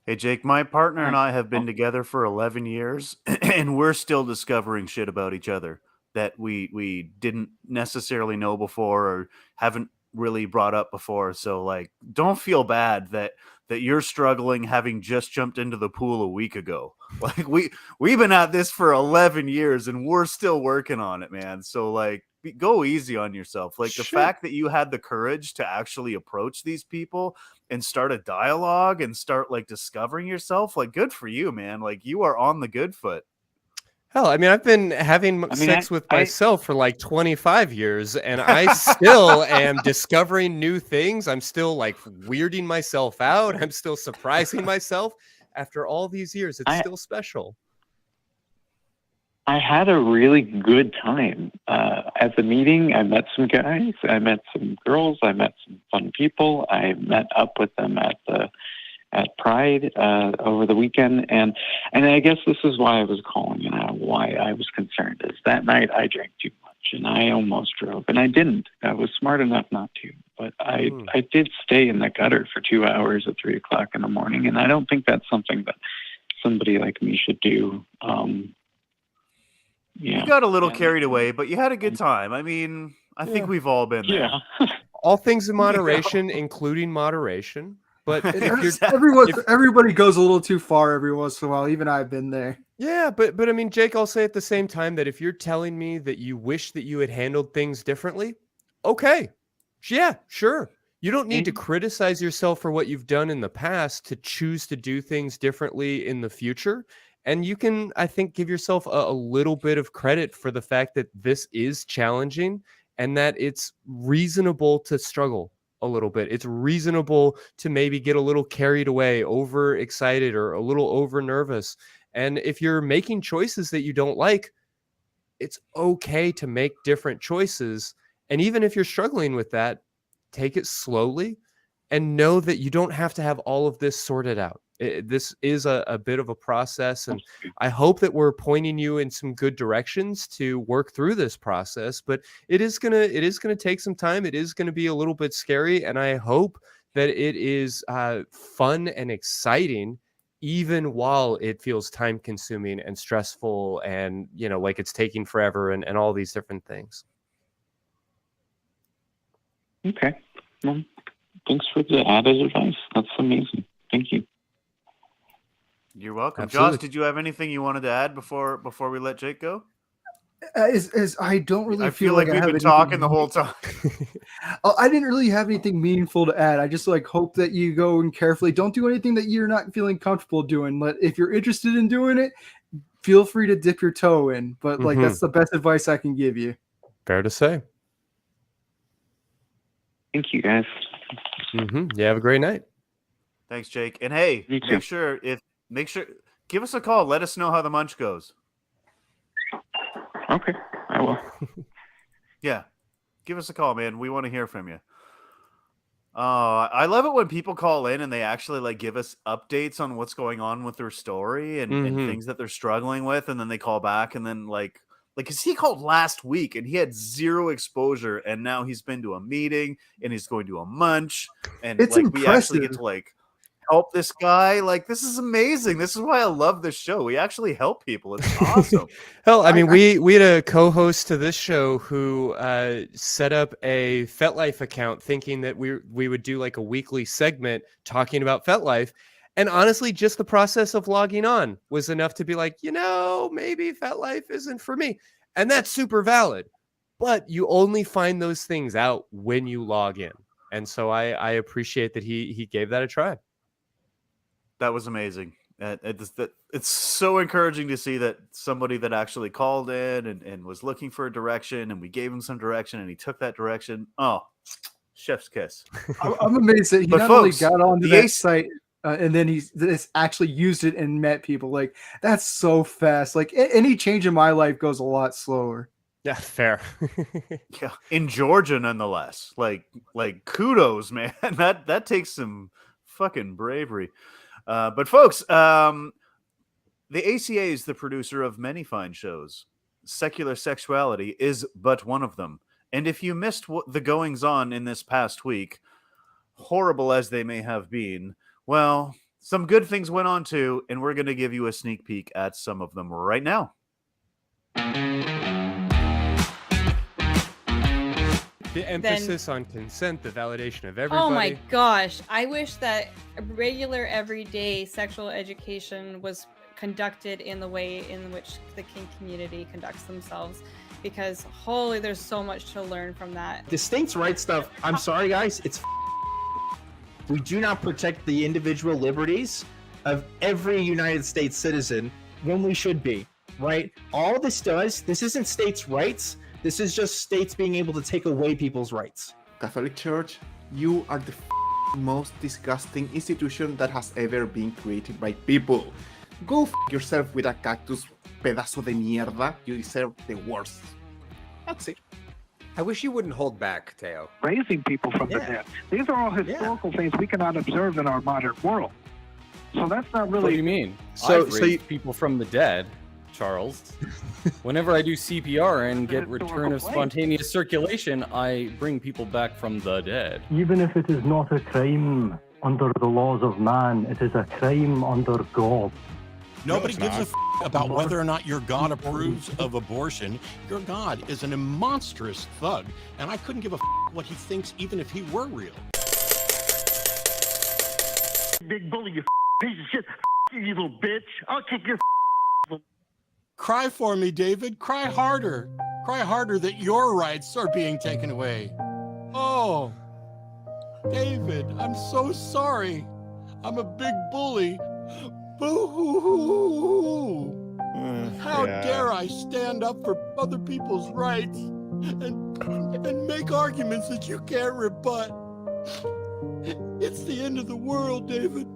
Hey, Jake, my partner and I have been together for 11 years, and we're still discovering shit about each other that we didn't necessarily know before or haven't really brought up before. So, like, don't feel bad that you're struggling having just jumped into the pool a week ago. Like, we've been at this for 11 years, and we're still working on it, man. So, like, go easy on yourself. Like, the fact that you had the courage to actually approach these people and start a dialogue and start like discovering yourself, like, good for you, man. Like, you are on the good foot. Hell, I mean, I've been having sex with myself for like 25 years, and I still am discovering new things. I'm still like weirding myself out. I'm still surprising myself. After all these years, it's still special. I had a really good time at the meeting. I met some guys, I met some girls, I met some fun people. I met up with them at Pride over the weekend, and I guess this is why I was calling and why I was concerned. Is that night I drank too much and I almost drove, and I didn't. I was smart enough not to, but I did stay in the gutter for 2 hours at 3:00 in the morning, and I don't think that's something that somebody like me should do. Yeah. You got a little carried away, but you had a good time. I mean, I think we've all been there. Yeah. All things in moderation, including moderation. But everybody goes a little too far every once in a while. Even I've been there. Yeah, but I mean, Jake, I'll say at the same time that if you're telling me that you wish that you had handled things differently, okay. Yeah, sure. You don't need to criticize yourself for what you've done in the past to choose to do things differently in the future. And you can, I think, give yourself a little bit of credit for the fact that this is challenging and that it's reasonable to struggle a little bit. It's reasonable to maybe get a little carried away, overexcited, or a little over nervous. And if you're making choices that you don't like, it's okay to make different choices. And even if you're struggling with that, take it slowly and know that you don't have to have all of this sorted out. This is a bit of a process, and I hope that we're pointing you in some good directions to work through this process. But it is gonna take some time. It is gonna be a little bit scary, and I hope that it is fun and exciting, even while it feels time consuming and stressful, and like it's taking forever and all these different things. Okay. Well, thanks for the added advice. That's amazing. Thank you. You're welcome. Absolutely. Josh, did you have anything you wanted to add before we let Jake go? As I don't really I feel like we've been talking the whole time. I didn't really have anything meaningful to add. I just hope that you go and carefully don't do anything that you're not feeling comfortable doing. If you're interested in doing it, feel free to dip your toe in. But that's the best advice I can give you. Fair to say. Thank you, guys. You have a great night. Thanks, Jake. And hey, make sure give us a call. Let us know how the munch goes. Okay, I will. Yeah, give us a call, man. We want to hear from you. I love it when people call in and they actually give us updates on what's going on with their story and things that they're struggling with, and then they call back and then Like, cause he called last week and he had zero exposure, and now he's been to a meeting and he's going to a munch, and It's like we actually get impressive. to like help this guy. Like, this is amazing. This is why I love this show. We actually help people. It's awesome. Hell, I mean, we had a co-host to this show who set up a Fetlife account thinking that we would do like a weekly segment talking about Fetlife. And honestly, just the process of logging on was enough to be like, maybe Fetlife isn't for me. And that's super valid. But you only find those things out when you log in. And so I appreciate that he gave that a try. That was amazing. It's so encouraging to see that somebody that actually called in and was looking for a direction, and we gave him some direction, and he took that direction. Oh, chef's kiss. I'm amazed that he But not folks, only got onto the that AC site and then he's actually used it and met people. Like, that's so fast. Like, any change in my life goes a lot slower. Yeah, fair. Yeah, in Georgia, nonetheless. Like kudos, man. That takes some fucking bravery. But folks, the ACA is the producer of many fine shows. Secular Sexuality is but one of them. And if you missed the goings on in this past week, horrible as they may have been, well, some good things went on too, and we're going to give you a sneak peek at some of them right now. The emphasis on consent, the validation of everybody. Oh my gosh. I wish that regular, everyday sexual education was conducted in the way in which the kink community conducts themselves, because holy, there's so much to learn from that. The states' rights stuff, I'm sorry guys, it's we do not protect the individual liberties of every United States citizen when we should be, right? All this does, this isn't states' rights, this is just states being able to take away people's rights. Catholic Church, you are the most disgusting institution that has ever been created by people. Go yourself with a cactus, pedazo de mierda. You deserve the worst. That's it. I wish you wouldn't hold back, Teo. Raising people from the dead. These are all historical things we cannot observe in our modern world. So that's not really... What do you mean? I've raised people from the dead, Charles. Whenever I do CPR and get return of spontaneous circulation, I bring people back from the dead. Even if it is not a crime under the laws of man, it is a crime under God. Nobody gives a about whether or not your God approves of abortion. Your God is an monstrous thug, and I couldn't give a what he thinks even if he were real. Big bully, you piece of shit, you little bitch. I'll kick your Cry for me, David. Cry harder. Cry harder that your rights are being taken away. Oh, David, I'm so sorry. I'm a big bully. Boo-hoo-hoo-hoo. How dare I stand up for other people's rights and make arguments that you can't rebut. It's the end of the world, David.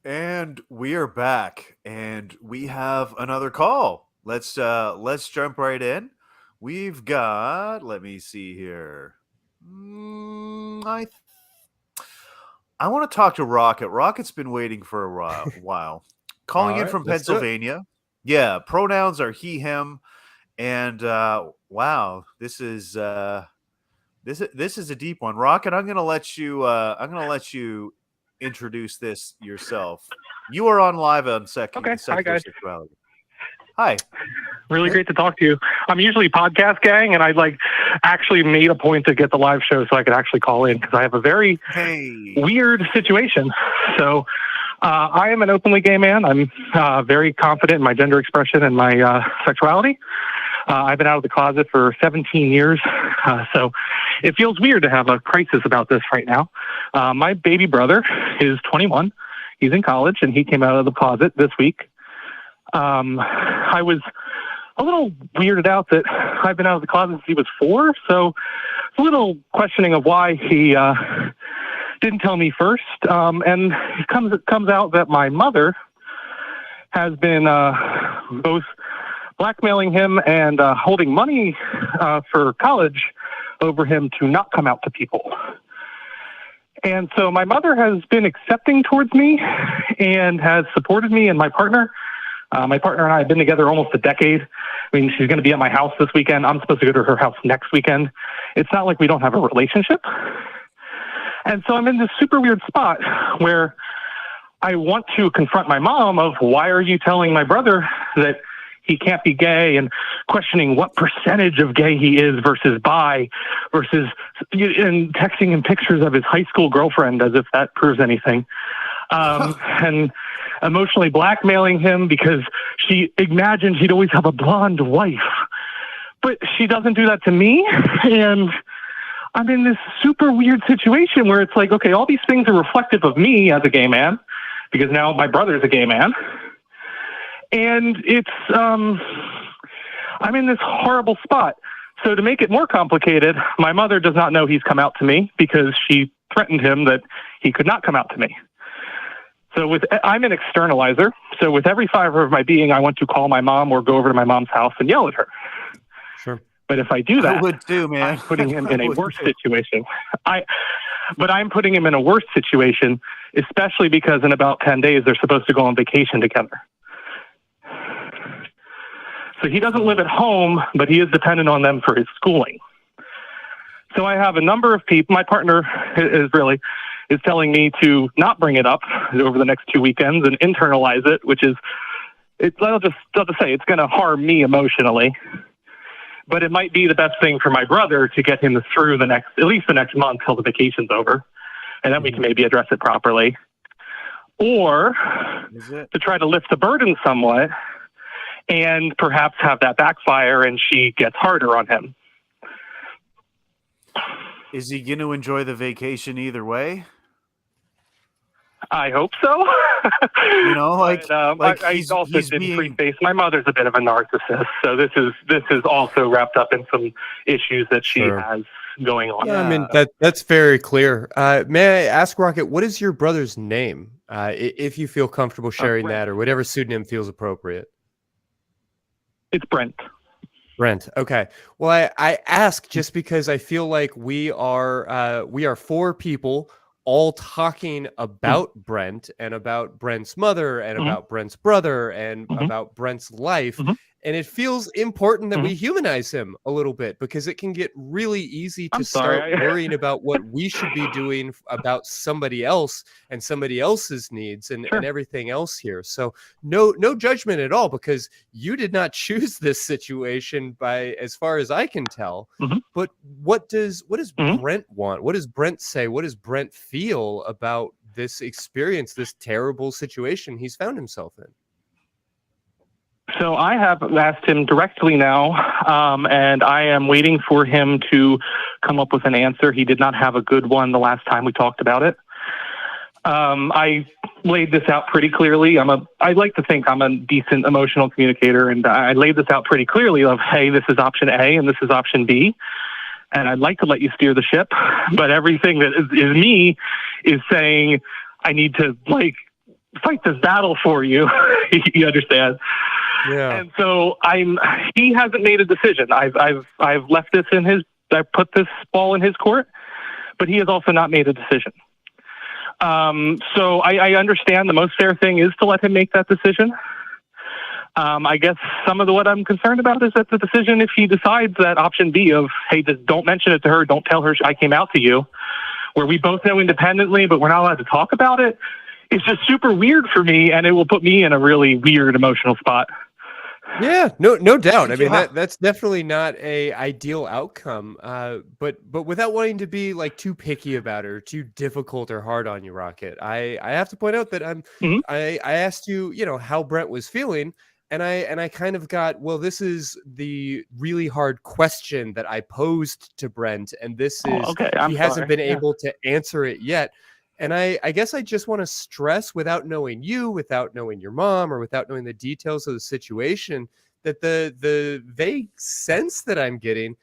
And we are back, and we have another call. Let's jump right in. We've got, let me see here. I want to talk to Rocket. Rocket's been waiting for a while. Calling in from Pennsylvania. Yeah, pronouns are he, him, and wow, this is a deep one. Rocket, I'm gonna let you introduce this yourself. You are on live on SecX. Okay, hi guys. Sexuality. Hi. Really great to talk to you. I'm usually podcast gang, and I actually made a point to get the live show so I could actually call in because I have a very weird situation. So I am an openly gay man. I'm very confident in my gender expression and my sexuality. I've been out of the closet for 17 years, so it feels weird to have a crisis about this right now. My baby brother is 21. He's in college, and he came out of the closet this week. I was a little weirded out that I've been out of the closet since he was 4, so it's a little questioning of why he didn't tell me first. And it comes out that my mother has been both blackmailing him and holding money for college over him to not come out to people. And so my mother has been accepting towards me and has supported me and my partner. My partner and I have been together almost a decade. I mean, she's going to be at my house this weekend. I'm supposed to go to her house next weekend. It's not like we don't have a relationship. And so I'm in this super weird spot where I want to confront my mom of, why are you telling my brother that he can't be gay, and questioning what percentage of gay he is versus bi, versus and texting him pictures of his high school girlfriend as if that proves anything. And emotionally blackmailing him because she imagined he'd always have a blonde wife. But she doesn't do that to me. And I'm in this super weird situation where it's like, okay, all these things are reflective of me as a gay man, because now my brother's a gay man. And it's, I'm in this horrible spot. So to make it more complicated, my mother does not know he's come out to me because she threatened him that he could not come out to me. So I'm an externalizer. So with every fiber of my being, I want to call my mom or go over to my mom's house and yell at her. Sure. But if I do that, I would too, man. I'm putting him in a worse situation. But I'm putting him in a worse situation, especially because in about 10 days, they're supposed to go on vacation together. So he doesn't live at home, but he is dependent on them for his schooling. So I have a number of people. My partner is telling me to not bring it up over the next 2 weekends and internalize it, which is, I'll just say it's going to harm me emotionally. But it might be the best thing for my brother to get him through at least the next month till the vacation's over, and then we can maybe address it properly. Or to try to lift the burden somewhat and perhaps have that backfire and she gets harder on him. Is he going to enjoy the vacation either way? I hope so. You know, I also didn't preface. My mother's a bit of a narcissist, so this is also wrapped up in some issues that she has going on. Yeah, I mean that's very clear. May I ask, Rocket, what is your brother's name? If you feel comfortable sharing that, or whatever pseudonym feels appropriate. It's Brent. Brent. Okay. Well, I ask just because I feel like we are 4 people all talking about Brent and about Brent's mother and about Brent's brother and about Brent's life. And it feels important that we humanize him a little bit, because it can get really easy to start worrying about what we should be doing about somebody else and somebody else's needs and everything else here. So no judgment at all, because you did not choose this situation as far as I can tell. But what does Brent want? What does Brent say? What does Brent feel about this experience, this terrible situation he's found himself in? So I have asked him directly now, and I am waiting for him to come up with an answer. He did not have a good one the last time we talked about it. I laid this out pretty clearly. I like to think I'm a decent emotional communicator, and I laid this out pretty clearly of, hey, this is option A and this is option B, and I'd like to let you steer the ship, but everything that is me is saying I need to fight this battle for you. You understand? Yeah. And so he hasn't made a decision. I've left this I put this ball in his court, but he has also not made a decision. So I understand the most fair thing is to let him make that decision. I guess some of what I'm concerned about is that the decision, if he decides that option B of, hey, just don't mention it to her, don't tell her I came out to you, where we both know independently, but we're not allowed to talk about it, it's just super weird for me, and it will put me in a really weird emotional spot. Yeah, no doubt. I mean, that's definitely not a ideal outcome. But without wanting to be too picky about it or too difficult or hard on you, Rocket, I have to point out that I asked you, how Brent was feeling, and I kind of got, well, this is the really hard question that I posed to Brent, and this is he hasn't been able to answer it yet. And I guess I just want to stress, without knowing you, without knowing your mom, or without knowing the details of the situation, that the vague sense that I'm getting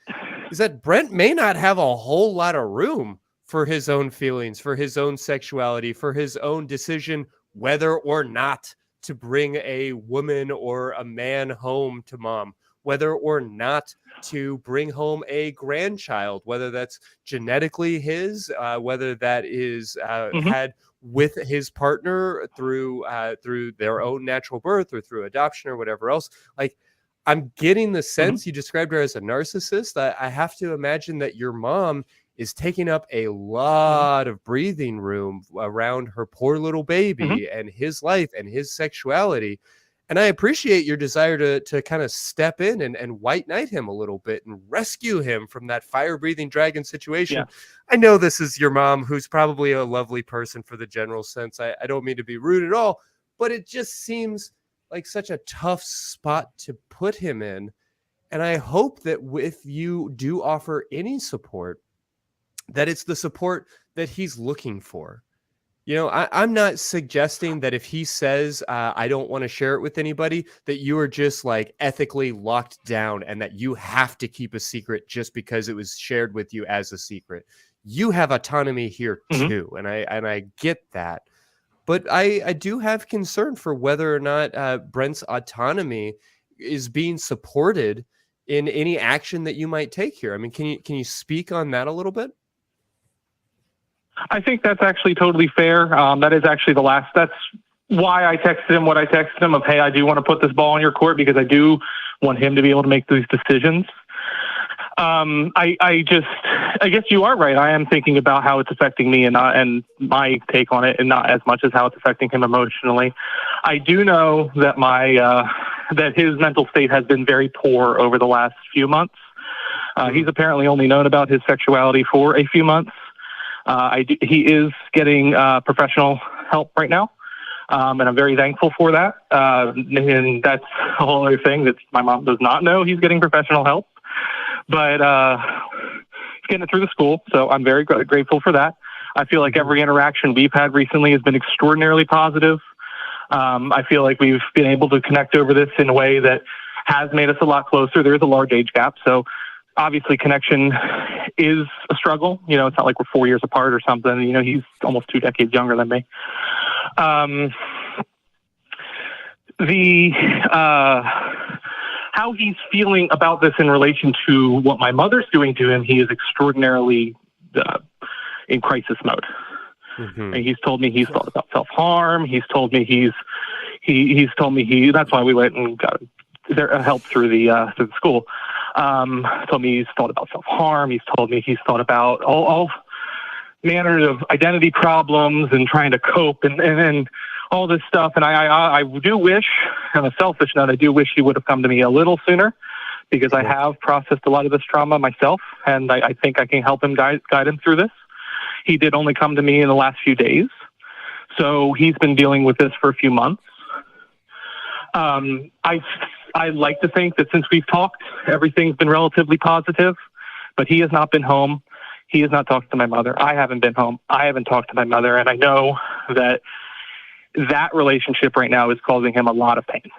is that Brent may not have a whole lot of room for his own feelings, for his own sexuality, for his own decision whether or not to bring a woman or a man home to mom, whether or not to bring home a grandchild, whether that's genetically his, whether that is had with his partner through their own natural birth or through adoption or whatever else. Like, I'm getting the sense you described her as a narcissist. I have to imagine that your mom is taking up a lot of breathing room around her poor little baby and his life and his sexuality. And I appreciate your desire to kind of step in and white knight him a little bit and rescue him from that fire-breathing dragon situation. Yeah. I know this is your mom, who's probably a lovely person for the general sense. I don't mean to be rude at all, but it just seems like such a tough spot to put him in. And I hope that if you do offer any support, that it's the support that he's looking for. You know, I'm not suggesting that if he says, I don't want to share it with anybody, that you are just like ethically locked down and that you have to keep a secret just because it was shared with you as a secret. You have autonomy here too. And I get that. But I do have concern for whether or not Brent's autonomy is being supported in any action that you might take here. I mean, can you speak on that a little bit? I think that's actually totally fair. That is actually that's why I texted him what I texted him of, hey, I do want to put this ball in your court because I do want him to be able to make these decisions. I guess you are right. I am thinking about how it's affecting me and my take on it, and not as much as how it's affecting him emotionally. I do know that that his mental state has been very poor over the last few months. He's apparently only known about his sexuality for a few months. He is getting professional help right now, and I'm very thankful for that. And that's a whole other thing that my mom does not know. He's getting professional help, but he's getting it through the school, so I'm very grateful for that. I feel like every interaction we've had recently has been extraordinarily positive. I feel like we've been able to connect over this in a way that has made us a lot closer. There is a large age gap, so obviously connection is a struggle. You know, it's not like we're 4 years apart or something. You know, he's almost 2 decades younger than me. How he's feeling about this in relation to what my mother's doing to him, he is extraordinarily in crisis mode. And he's told me he's thought about self-harm. He's told me he's told me that's why we went and got help through the school. Told me he's thought about self-harm. He's told me he's thought about all manner of identity problems and trying to cope and all this stuff. And I do wish, on a selfish note, I do wish he would have come to me a little sooner, because I have processed a lot of this trauma myself, and I think I can help him guide him through this. He did only come to me in the last few days, so he's been dealing with this for a few months. I like to think that since we've talked, everything's been relatively positive, but he has not been home. He has not talked to my mother. I haven't been home. I haven't talked to my mother, and I know that relationship right now is causing him a lot of pain.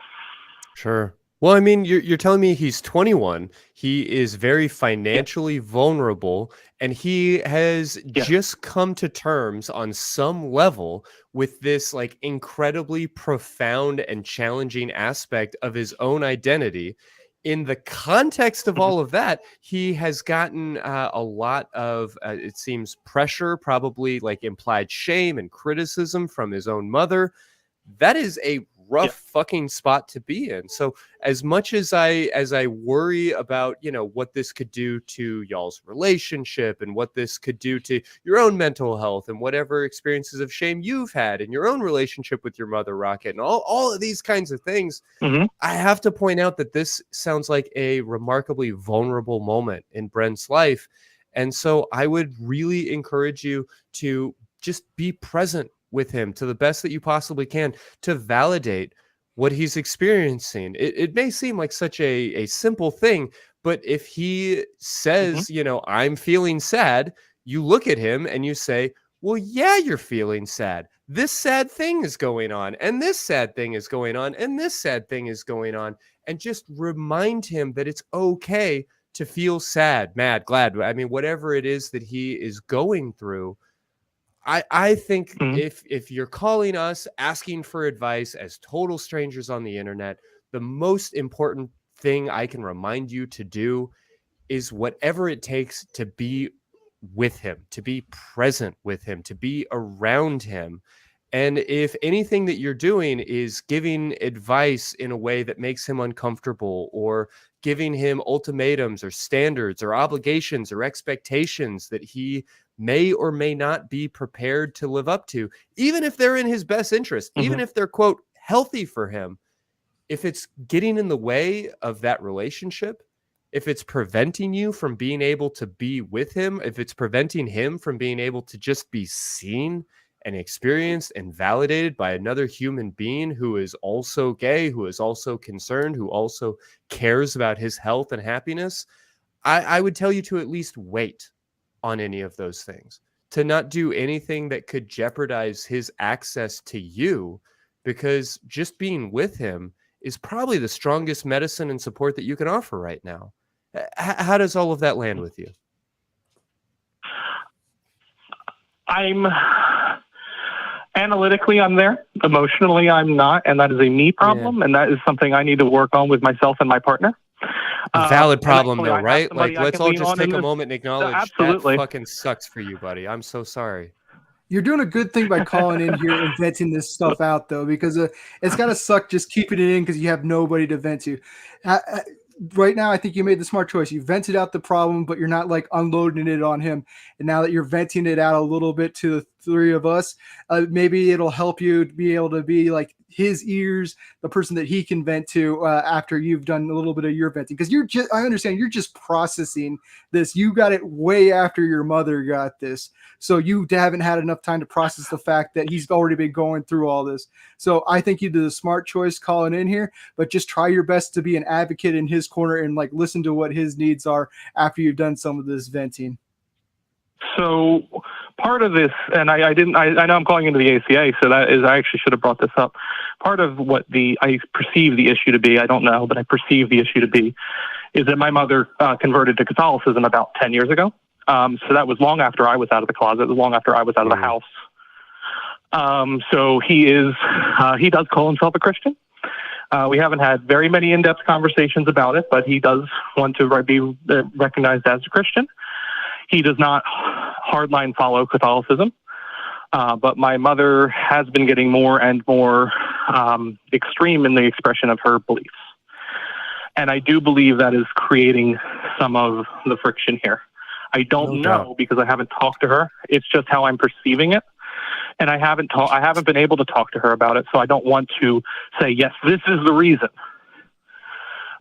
Sure. Well, I mean, you're telling me he's 21. He is very financially vulnerable, and he has just come to terms on some level with this like incredibly profound and challenging aspect of his own identity. In the context of all of that, he has gotten a lot of, it seems, pressure, probably like implied shame and criticism from his own mother. That is a rough fucking spot to be in. So as much as I worry about, you know, what this could do to y'all's relationship and what this could do to your own mental health and whatever experiences of shame you've had in your own relationship with your mother, Rocket, and all of these kinds of things, I have to point out that this sounds like a remarkably vulnerable moment in Brent's life. And so I would really encourage you to just be present with him to the best that you possibly can, to validate what he's experiencing. It may seem like such a simple thing, but if he says, you know, I'm feeling sad, you look at him and you say, well, yeah, you're feeling sad. This sad thing is going on, and this sad thing is going on, and this sad thing is going on. And just remind him that it's okay to feel sad, mad, glad. I mean, whatever it is that he is going through. I think if you're calling us asking for advice as total strangers on the internet, the most important thing I can remind you to do is whatever it takes to be with him, to be present with him, to be around him. And if anything that you're doing is giving advice in a way that makes him uncomfortable, or giving him ultimatums or standards or obligations or expectations that he may or may not be prepared to live up to, even if they're in his best interest, even if they're, quote, healthy for him, if it's getting in the way of that relationship, if it's preventing you from being able to be with him, if it's preventing him from being able to just be seen and experienced and validated by another human being who is also gay, who is also concerned, who also cares about his health and happiness, I would tell you to at least wait on any of those things, to not do anything that could jeopardize his access to you, because just being with him is probably the strongest medicine and support that you can offer right now. How does all of that land with you? Analytically, I'm there. Emotionally, I'm not, and that is a me problem, and that is something I need to work on with myself and my partner. Valid problem, though, right? Like, let's all just take a this. moment and acknowledge Absolutely. that fucking sucks for you, buddy. I'm so sorry. You're doing a good thing by calling in here and venting this stuff out, though, because it's gotta suck just keeping it in because you have nobody to vent to. Right now, I think you made the smart choice. You vented out the problem, but you're not like unloading it on him. And now that you're venting it out a little bit to the three of us, maybe it'll help you to be able to be like his ears, the person that he can vent to after you've done a little bit of your venting. Because I understand you're just processing this. You got it way after your mother got this. So you haven't had enough time to process the fact that he's already been going through all this. So I think you did a smart choice calling in here, but just try your best to be an advocate in his corner and like listen to what his needs are after you've done some of this venting. So part of this, and I know I'm calling into the ACA, so that is, I actually should have brought this up. Part of what I perceive the issue to be, I don't know, but I perceive the issue to be, is that my mother converted to Catholicism about 10 years ago. So that was long after I was out of the closet, long after I was out of the house. So he does call himself a Christian. We haven't had very many in-depth conversations about it, but he does want to be recognized as a Christian. He does not hardline follow Catholicism, but my mother has been getting more and more extreme in the expression of her beliefs. And I do believe that is creating some of the friction here. I don't know because I haven't talked to her. It's just how I'm perceiving it. And I haven't been able to talk to her about it. So I don't want to say, yes, this is the reason.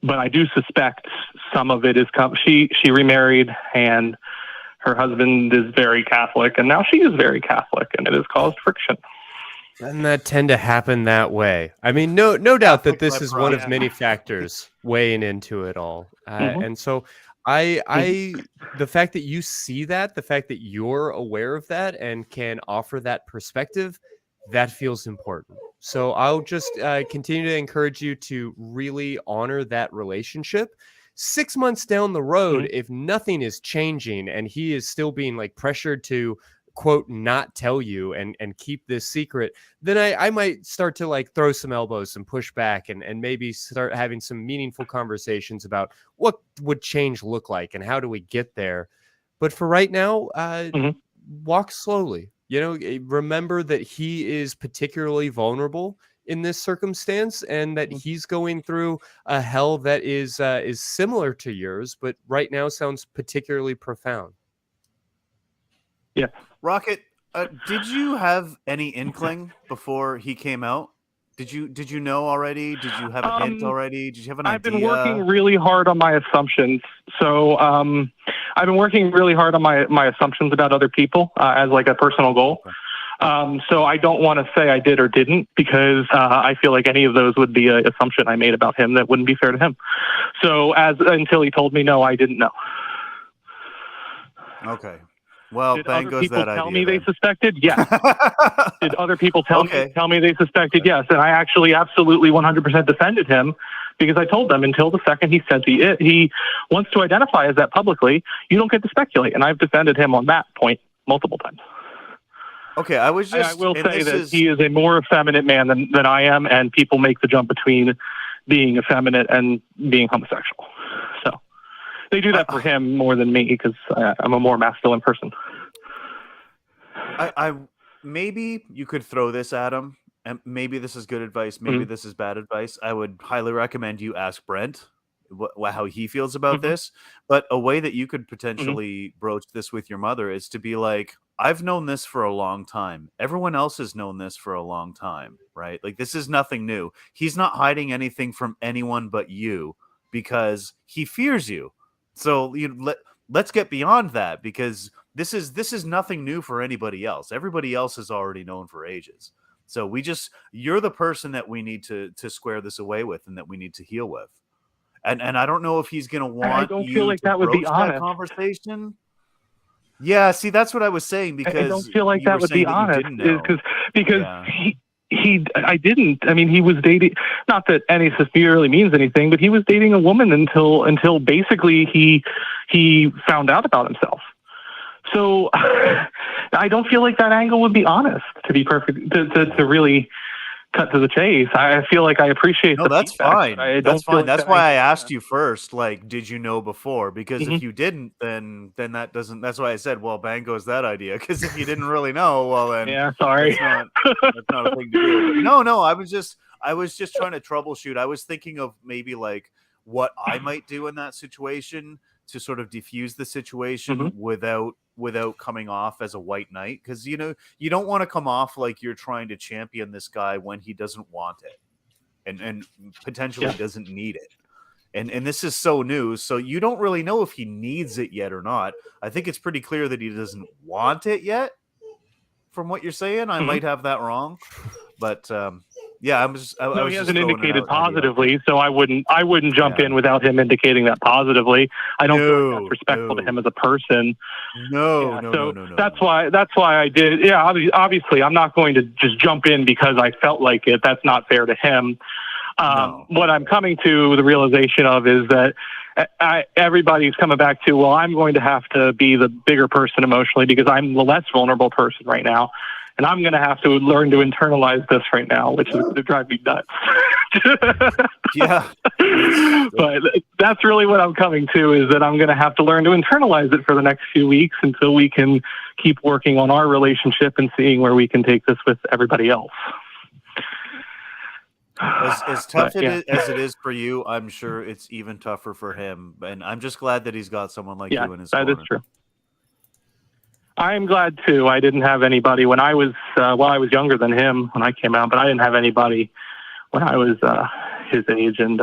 But I do suspect some of it is she remarried, and her husband is very Catholic, and now she is very Catholic, and it has caused friction. Doesn't that tend to happen that way? I mean, no doubt that this is one of many factors weighing into it all. And so the fact that you see that, the fact that you're aware of that and can offer that perspective, that feels important. So I'll just continue to encourage you to really honor that relationship. 6 months down the road, if nothing is changing and he is still being like pressured to, quote, not tell you and keep this secret, then I might start to like throw some elbows and push back and maybe start having some meaningful conversations about what would change look like and how do we get there. But for right now, walk slowly. Remember that he is particularly vulnerable in this circumstance, and that he's going through a hell that is similar to yours, but right now sounds particularly profound. Yeah. Rocket, did you have any inkling before he came out? Did you know already? Did you have a hint already? Did you have an idea? I've been working really hard on my assumptions. So I've been working really hard on my assumptions about other people as like a personal goal. So I don't want to say I did or didn't, because I feel like any of those would be an assumption I made about him that wouldn't be fair to him. So until he told me no, I didn't know. Okay. Well, did bang other goes people that tell idea. me they suspected? Yes. Did other people tell me they suspected? Yes. And I actually absolutely 100% defended him, because I told them until the second he said he wants to identify as that publicly, you don't get to speculate. And I've defended him on that point multiple times. Okay, I will say that he is a more effeminate man than I am, and people make the jump between being effeminate and being homosexual. So they do that for him more than me because I'm a more masculine person. I maybe you could throw this at him, and maybe this is good advice, maybe this is bad advice. I would highly recommend you ask Brent how he feels about this. But a way that you could potentially broach this with your mother is to be like, I've known this for a long time. Everyone else has known this for a long time, right? Like, this is nothing new. He's not hiding anything from anyone but you because he fears you. So let's get beyond that, because this is nothing new for anybody else. Everybody else is already known for ages. So you're the person that we need to square this away with and that we need to heal with. And I don't know if he's going to want I don't feel like that would be honest. Conversation. Yeah, see, that's what I was saying, because I don't feel like that would be honest, because I didn't. I mean, he was dating. Not that any of this really means anything, but he was dating a woman until basically he found out about himself. So I don't feel like that angle would be honest. To be perfect, to really cut to the chase. I feel like I appreciate. No, that's fine. That's fine. That's why I asked you. you first. Like, did you know before? Because if you didn't, then that doesn't. That's why I said, well, bang goes that idea. Because if you didn't really know, well, then yeah, sorry, that's not a thing to do. But no. I was just trying to troubleshoot. I was thinking of maybe like what I might do in that situation to sort of diffuse the situation without coming off as a white knight, because you don't want to come off like you're trying to champion this guy when he doesn't want it and potentially doesn't need it, and this is so new, so you don't really know if he needs it yet or not. I think it's pretty clear that he doesn't want it yet from what you're saying. I might have that wrong, but yeah, he hasn't indicated positively, so I wouldn't jump in without him indicating that positively. I don't feel like that's respectful to him as a person. No. That's why I did. Yeah, obviously, I'm not going to just jump in because I felt like it. That's not fair to him. What I'm coming to the realization of is that everybody's coming back to, well, I'm going to have to be the bigger person emotionally because I'm the less vulnerable person right now. And I'm going to have to learn to internalize this right now, which is going to drive me nuts. Yeah. But that's really what I'm coming to, is that I'm going to have to learn to internalize it for the next few weeks until we can keep working on our relationship and seeing where we can take this with everybody else. As tough as it is for you, I'm sure it's even tougher for him. And I'm just glad that he's got someone like you in his corner. That is true. I'm glad too. I didn't have anybody when I was I was younger than him when I came out, but I didn't have anybody when I was his age, and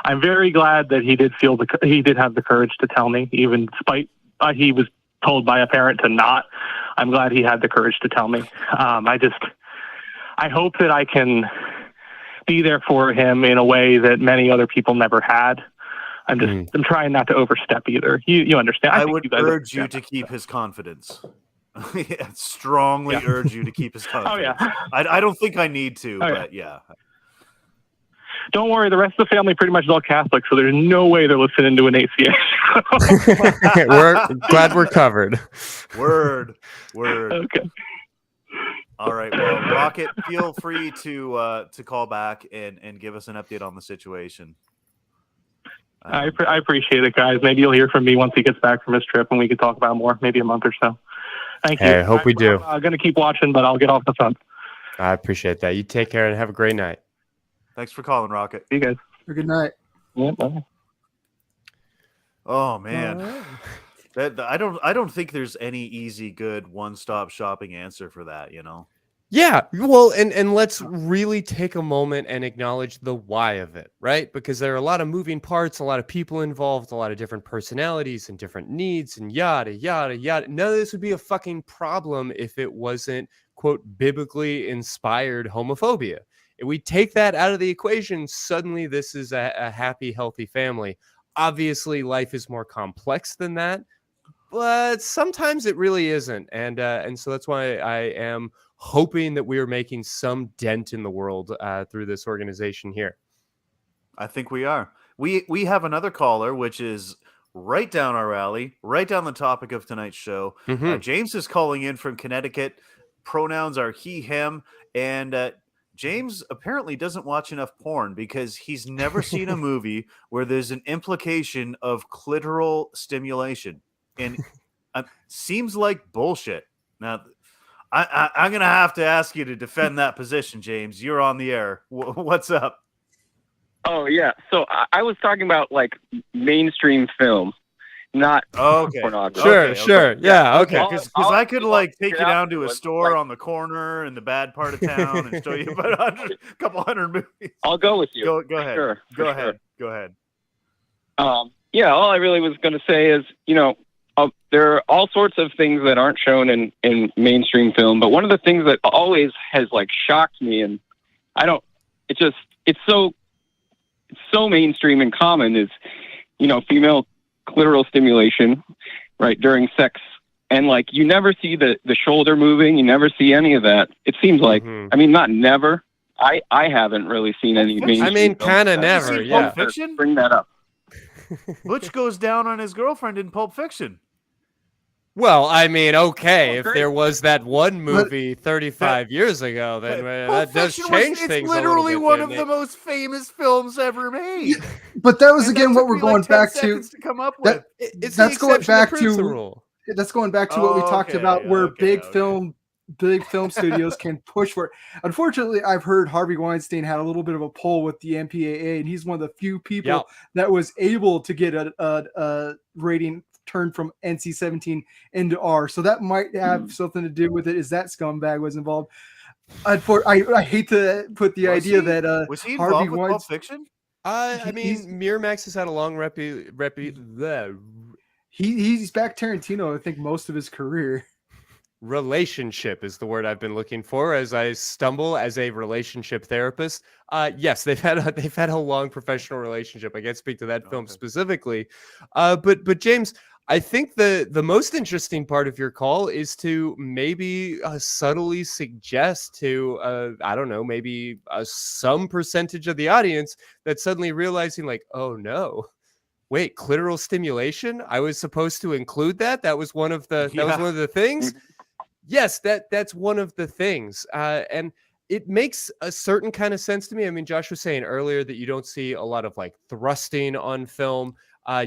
I'm very glad that he did have the courage to tell me, even despite he was told by a parent to not. I'm glad he had the courage to tell me. I hope that I can be there for him in a way that many other people never had. I'm trying not to overstep either. You understand? I would urge you to keep his confidence. Strongly urge you to keep his confidence. Oh, yeah. I don't think I need to, but yeah. Don't worry, the rest of the family pretty much is all Catholic, so there's no way they're listening to an ACA. We're glad we're covered. Word. Okay. All right. Well, Rocket, feel free to call back and give us an update on the situation. I appreciate it, guys. Maybe you'll hear from me once he gets back from his trip, and we can talk about it more, maybe a month or so. Thank you. I hope we do. I'm going to keep watching, but I'll get off the phone. I appreciate that. You take care and have a great night. Thanks for calling, Rocket. See you guys. Good night. Yeah, bye. Oh man, I don't think there's any easy, good one-stop shopping answer for that. Yeah, well, and let's really take a moment and acknowledge the why of it, right? Because there are a lot of moving parts, a lot of people involved, a lot of different personalities and different needs and yada, yada, yada. None of this would be a fucking problem if it wasn't, quote, biblically inspired homophobia. If we take that out of the equation, suddenly this is a happy, healthy family. Obviously, life is more complex than that, but sometimes it really isn't. And so that's why I am hoping that we are making some dent in the world through this organization here. I think we are. We have another caller, which is right down our alley, right down the topic of tonight's show. James is calling in from Connecticut. Pronouns are he, him, and James apparently doesn't watch enough porn because he's never seen a movie where there's an implication of clitoral stimulation, and seems like bullshit. Now, I'm gonna have to ask you to defend that position, James. You're on the air. What's up? Oh yeah. So I was talking about like mainstream film, not pornography. Sure. Yeah. Okay. Because I could like take you down to a store on the corner in the bad part of town and show you about a couple hundred movies. I'll go with you. Go ahead. Sure, Go for ahead. Go ahead. Yeah. All I really was going to say is, there are all sorts of things that aren't shown in mainstream film, but one of the things that always has like shocked me, and it's so mainstream and common, is female clitoral stimulation right during sex, and like you never see the shoulder moving, you never see any of that. It seems like I mean, not never, I haven't really seen any mainstream kind of never. Pulp Fiction? Bring that up. Butch goes down on his girlfriend in Pulp Fiction. Well, I mean, okay, if there was that one movie 35 years ago, then that does change things. It's literally a little bit, one of the most famous films ever made. But that was again what we're going back to. Come up with. That's going back to what we talked about, where big film studios can push for it. Unfortunately, I've heard Harvey Weinstein had a little bit of a pull with the MPAA, and he's one of the few people that was able to get a rating turned from NC-17 into R. So that might have something to do with it, as that scumbag was involved. I hate to put the idea that was he Harvey involved with Pulp Fiction? I mean, Miramax has had a long he's back Tarantino, I think, most of his career. Relationship is the word I've been looking for as I stumble as a relationship therapist. Yes, they've had a long professional relationship. I can't speak to that film specifically, but James, I think the most interesting part of your call is to maybe subtly suggest to I don't know, maybe some percentage of the audience that's suddenly realizing like, oh no, wait, clitoral stimulation? I was supposed to include that. That was one of the things. Yes, that's one of the things, and it makes a certain kind of sense to me. I mean, Josh was saying earlier that you don't see a lot of like thrusting on film.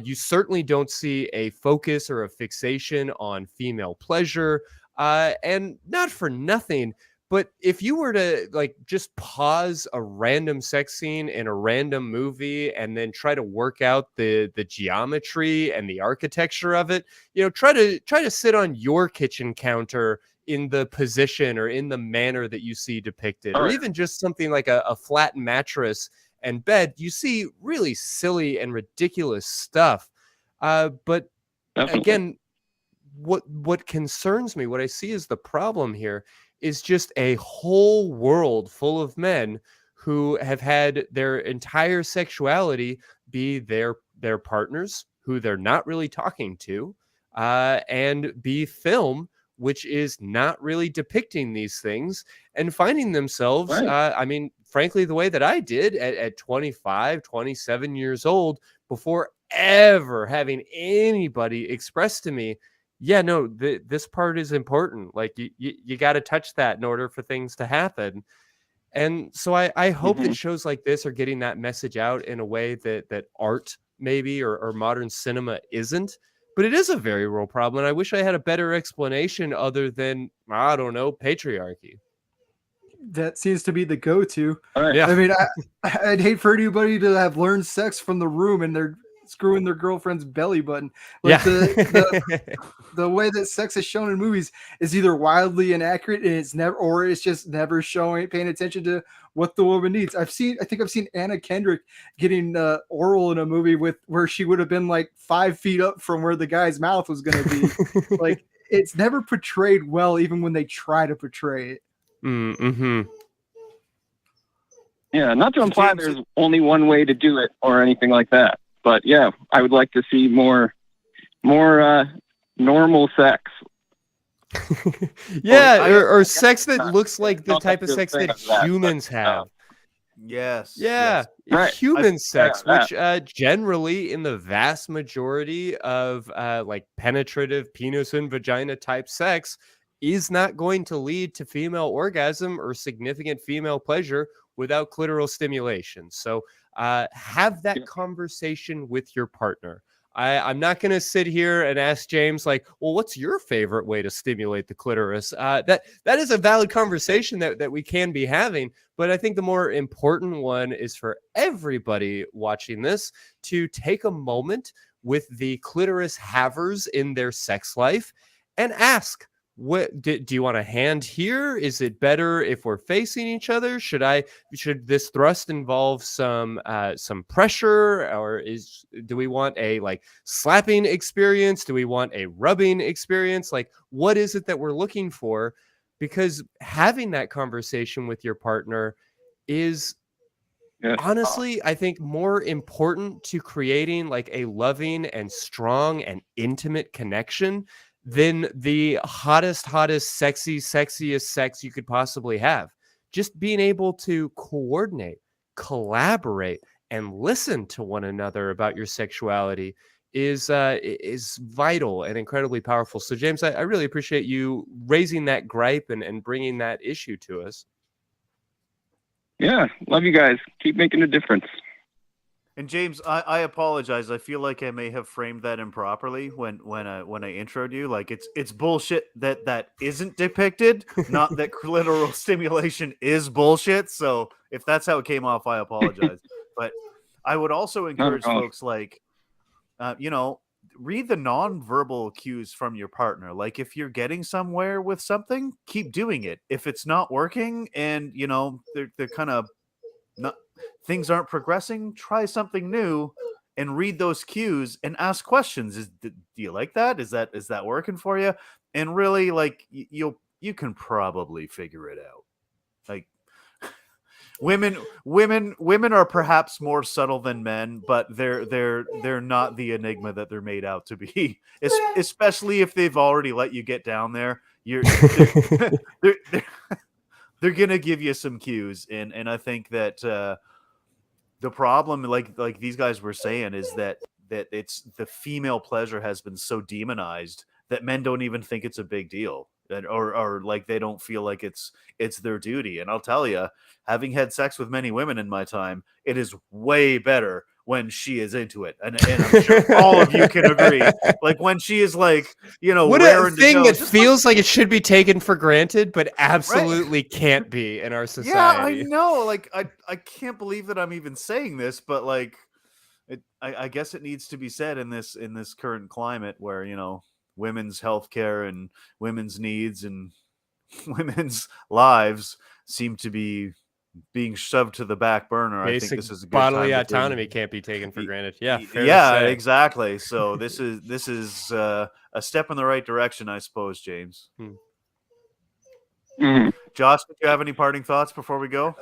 You certainly don't see a focus or a fixation on female pleasure, and not for nothing. But if you were to like just pause a random sex scene in a random movie and then try to work out the geometry and the architecture of it, try to sit on your kitchen counter in the position or in the manner that you see depicted, or even just something like a flat mattress and bed, you see really silly and ridiculous stuff. But again, what concerns me, what I see as the problem here, is just a whole world full of men who have had their entire sexuality be their partners who they're not really talking to, and be film, which is not really depicting these things, and finding themselves, I mean, frankly, the way that I did at 25, 27 years old, before ever having anybody express to me, yeah, no, this part is important. Like you got to touch that in order for things to happen. And so I hope that shows like this are getting that message out in a way that art maybe or modern cinema isn't. But it is a very real problem. And I wish I had a better explanation other than, I don't know, patriarchy. That seems to be the go-to. Yeah. I mean, I'd hate for anybody to have learned sex from the room and they're screwing their girlfriend's belly button. Like the way that sex is shown in movies is either wildly inaccurate and it's just never paying attention to what the woman needs. I think I've seen Anna Kendrick getting oral in a movie where she would have been like 5 feet up from where the guy's mouth was going to be. Like, it's never portrayed well, even when they try to portray it. Mm-hmm. Yeah, not to imply there's only one way to do it or anything like that. But yeah, I would like to see more normal sex. Yeah, or sex that looks like the type of sex that humans have. Yes. Yeah. Yes. Right. Human sex, which generally in the vast majority of like penetrative penis and vagina type sex is not going to lead to female orgasm or significant female pleasure without clitoral stimulation. So have that conversation with your partner. I'm not going to sit here and ask James like, well, what's your favorite way to stimulate the clitoris? That is a valid conversation that we can be having. But I think the more important one is for everybody watching this to take a moment with the clitoris havers in their sex life and ask, what do you want a hand here? Is it better if we're facing each other? Should this thrust involve some pressure, or do we want a like slapping experience? Do we want a rubbing experience? Like, what is it that we're looking for? Because having that conversation with your partner is honestly, I think, more important to creating like a loving and strong and intimate connection than the hottest, sexiest sex you could possibly have. Just being able to coordinate, collaborate, and listen to one another about your sexuality is vital and incredibly powerful. So, James, I really appreciate you raising that gripe and bringing that issue to us. Yeah, love you guys. Keep making a difference. And James, I apologize. I feel like I may have framed that improperly when I introed you. Like it's bullshit that isn't depicted, not that clitoral stimulation is bullshit. So if that's how it came off, I apologize. But I would also encourage folks like, read the nonverbal cues from your partner. Like if you're getting somewhere with something, keep doing it. If it's not working and they're kind of not, things aren't progressing, try something new and read those cues and ask questions. Do you like that? Is that working for you? And really, like, you can probably figure it out. Like women are perhaps more subtle than men, but they're not the enigma that they're made out to be. Especially if they've already let you get down there. They're gonna give you some cues, and I think that the problem, like these guys were saying, is that it's the female pleasure has been so demonized that men don't even think it's a big deal, or like they don't feel like it's their duty. And I'll tell you, having had sex with many women in my time, it is way better when she is into it, and I'm sure all of you can agree. Like when she is like, what a thing that feels like it should be taken for granted, but absolutely can't be in our society. Yeah, I know. Like I can't believe that I'm even saying this, but like, I guess it needs to be said in this current climate where women's healthcare and women's needs and women's lives seem to be being shoved to the back burner. Basic I think this is a good bodily time to autonomy can't be taken for granted. Yeah, fair yeah, to say. exactly. So this is a step in the right direction, I suppose, James. Josh, do you have any parting thoughts before we go?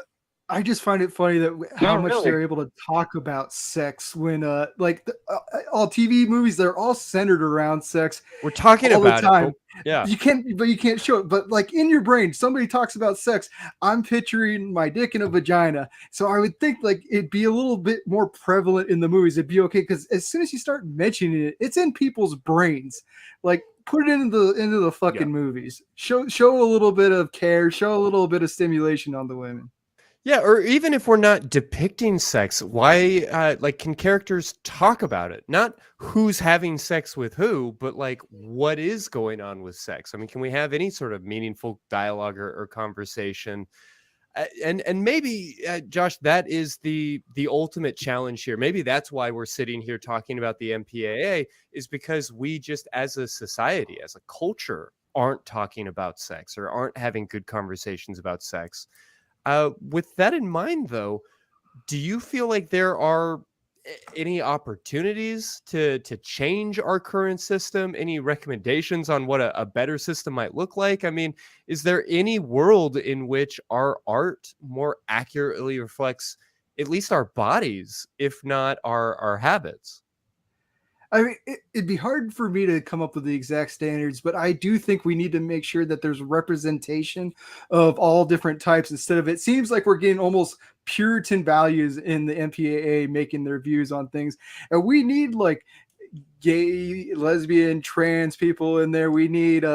I just find it funny that how much they're able to talk about sex when, all TV movies, they're all centered around sex. We're talking all about the time. it. Yeah, you can't show it. But like in your brain, somebody talks about sex, I'm picturing my dick in a vagina. So I would think like it'd be a little bit more prevalent in the movies. It'd be okay because as soon as you start mentioning it, it's in people's brains. Like put it into the fucking movies. Show a little bit of care. Show a little bit of stimulation on the women. Yeah, or even if we're not depicting sex, why can characters talk about it? Not who's having sex with who, but like what is going on with sex? I mean, can we have any sort of meaningful dialogue or conversation? And maybe, Josh, that is the ultimate challenge here. Maybe that's why we're sitting here talking about the MPAA, is because we just as a society, as a culture, aren't talking about sex or aren't having good conversations about sex. With that in mind, though, do you feel like there are any opportunities to change our current system? Any recommendations on what a better system might look like? I mean, is there any world in which our art more accurately reflects at least our bodies, if not our habits? I mean, it'd be hard for me to come up with the exact standards, but I do think we need to make sure that there's representation of all different types instead of it seems like we're getting almost Puritan values in the MPAA making their views on things. And we need like gay, lesbian, trans people in there. We need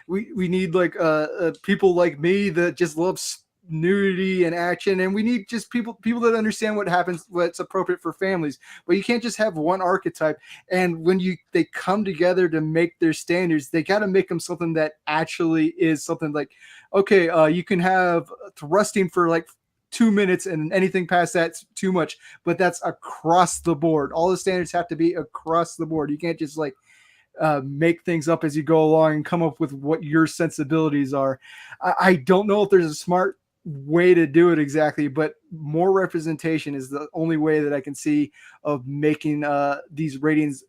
we need like people like me that just love nudity and action, and we need just people that understand what happens, what's appropriate for families. But you can't just have one archetype. And when they come together to make their standards, they got to make them something that actually is something like, okay, you can have thrusting for like 2 minutes, and anything past that's too much, but that's across the board. All the standards have to be across the board. You can't just like make things up as you go along and come up with what your sensibilities are. I don't know if there's a smart way to do it exactly, but more representation is the only way that I can see of making these ratings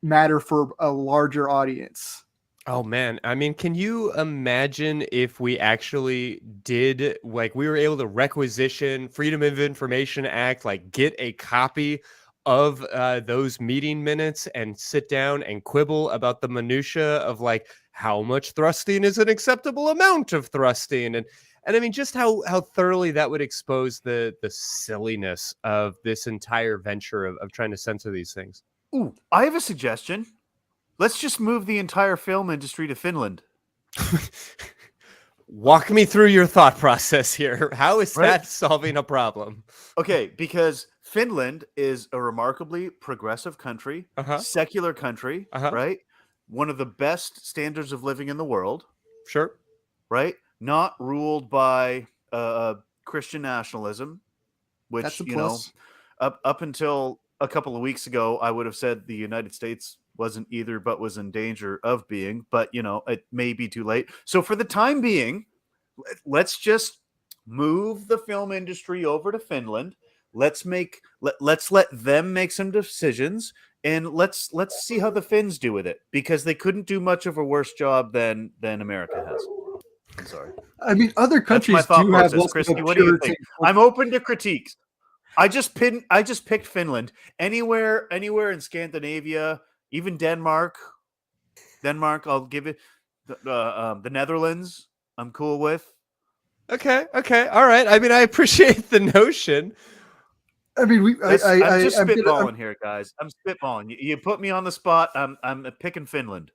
matter for a larger audience. Oh man, I mean, can you imagine if we actually did, like, we were able to requisition Freedom of Information Act, like get a copy of those meeting minutes and sit down and quibble about the minutia of like how much thrusting is an acceptable amount of thrusting, and I mean just how thoroughly that would expose the silliness of this entire venture of trying to censor these things. Ooh, I have a suggestion. Let's just move the entire film industry to Finland. Walk me through your thought process here. How is that solving a problem? Okay, because Finland is a remarkably progressive country, secular country, right? One of the best standards of living in the world. Sure. Right? Not ruled by Christian nationalism, which, That's a you know, plus. up until a couple of weeks ago, I would have said the United States wasn't either, but was in danger of being. But, you know, it may be too late. So for the time being, let's just move the film industry over to Finland. Let's let them make some decisions, and let's see how the Finns do with it, because they couldn't do much of a worse job than America has. I'm sorry. I mean, other countries That's my thought do have process. less Christy, of a what do you think? Puritan- I'm open to critiques. I just picked Finland. Anywhere in Scandinavia, even Denmark, I'll give it. The Netherlands, I'm cool with. Okay, all right. I mean, I appreciate the notion. I mean, I'm just spitballing here, guys. I'm spitballing. You put me on the spot. I'm picking Finland.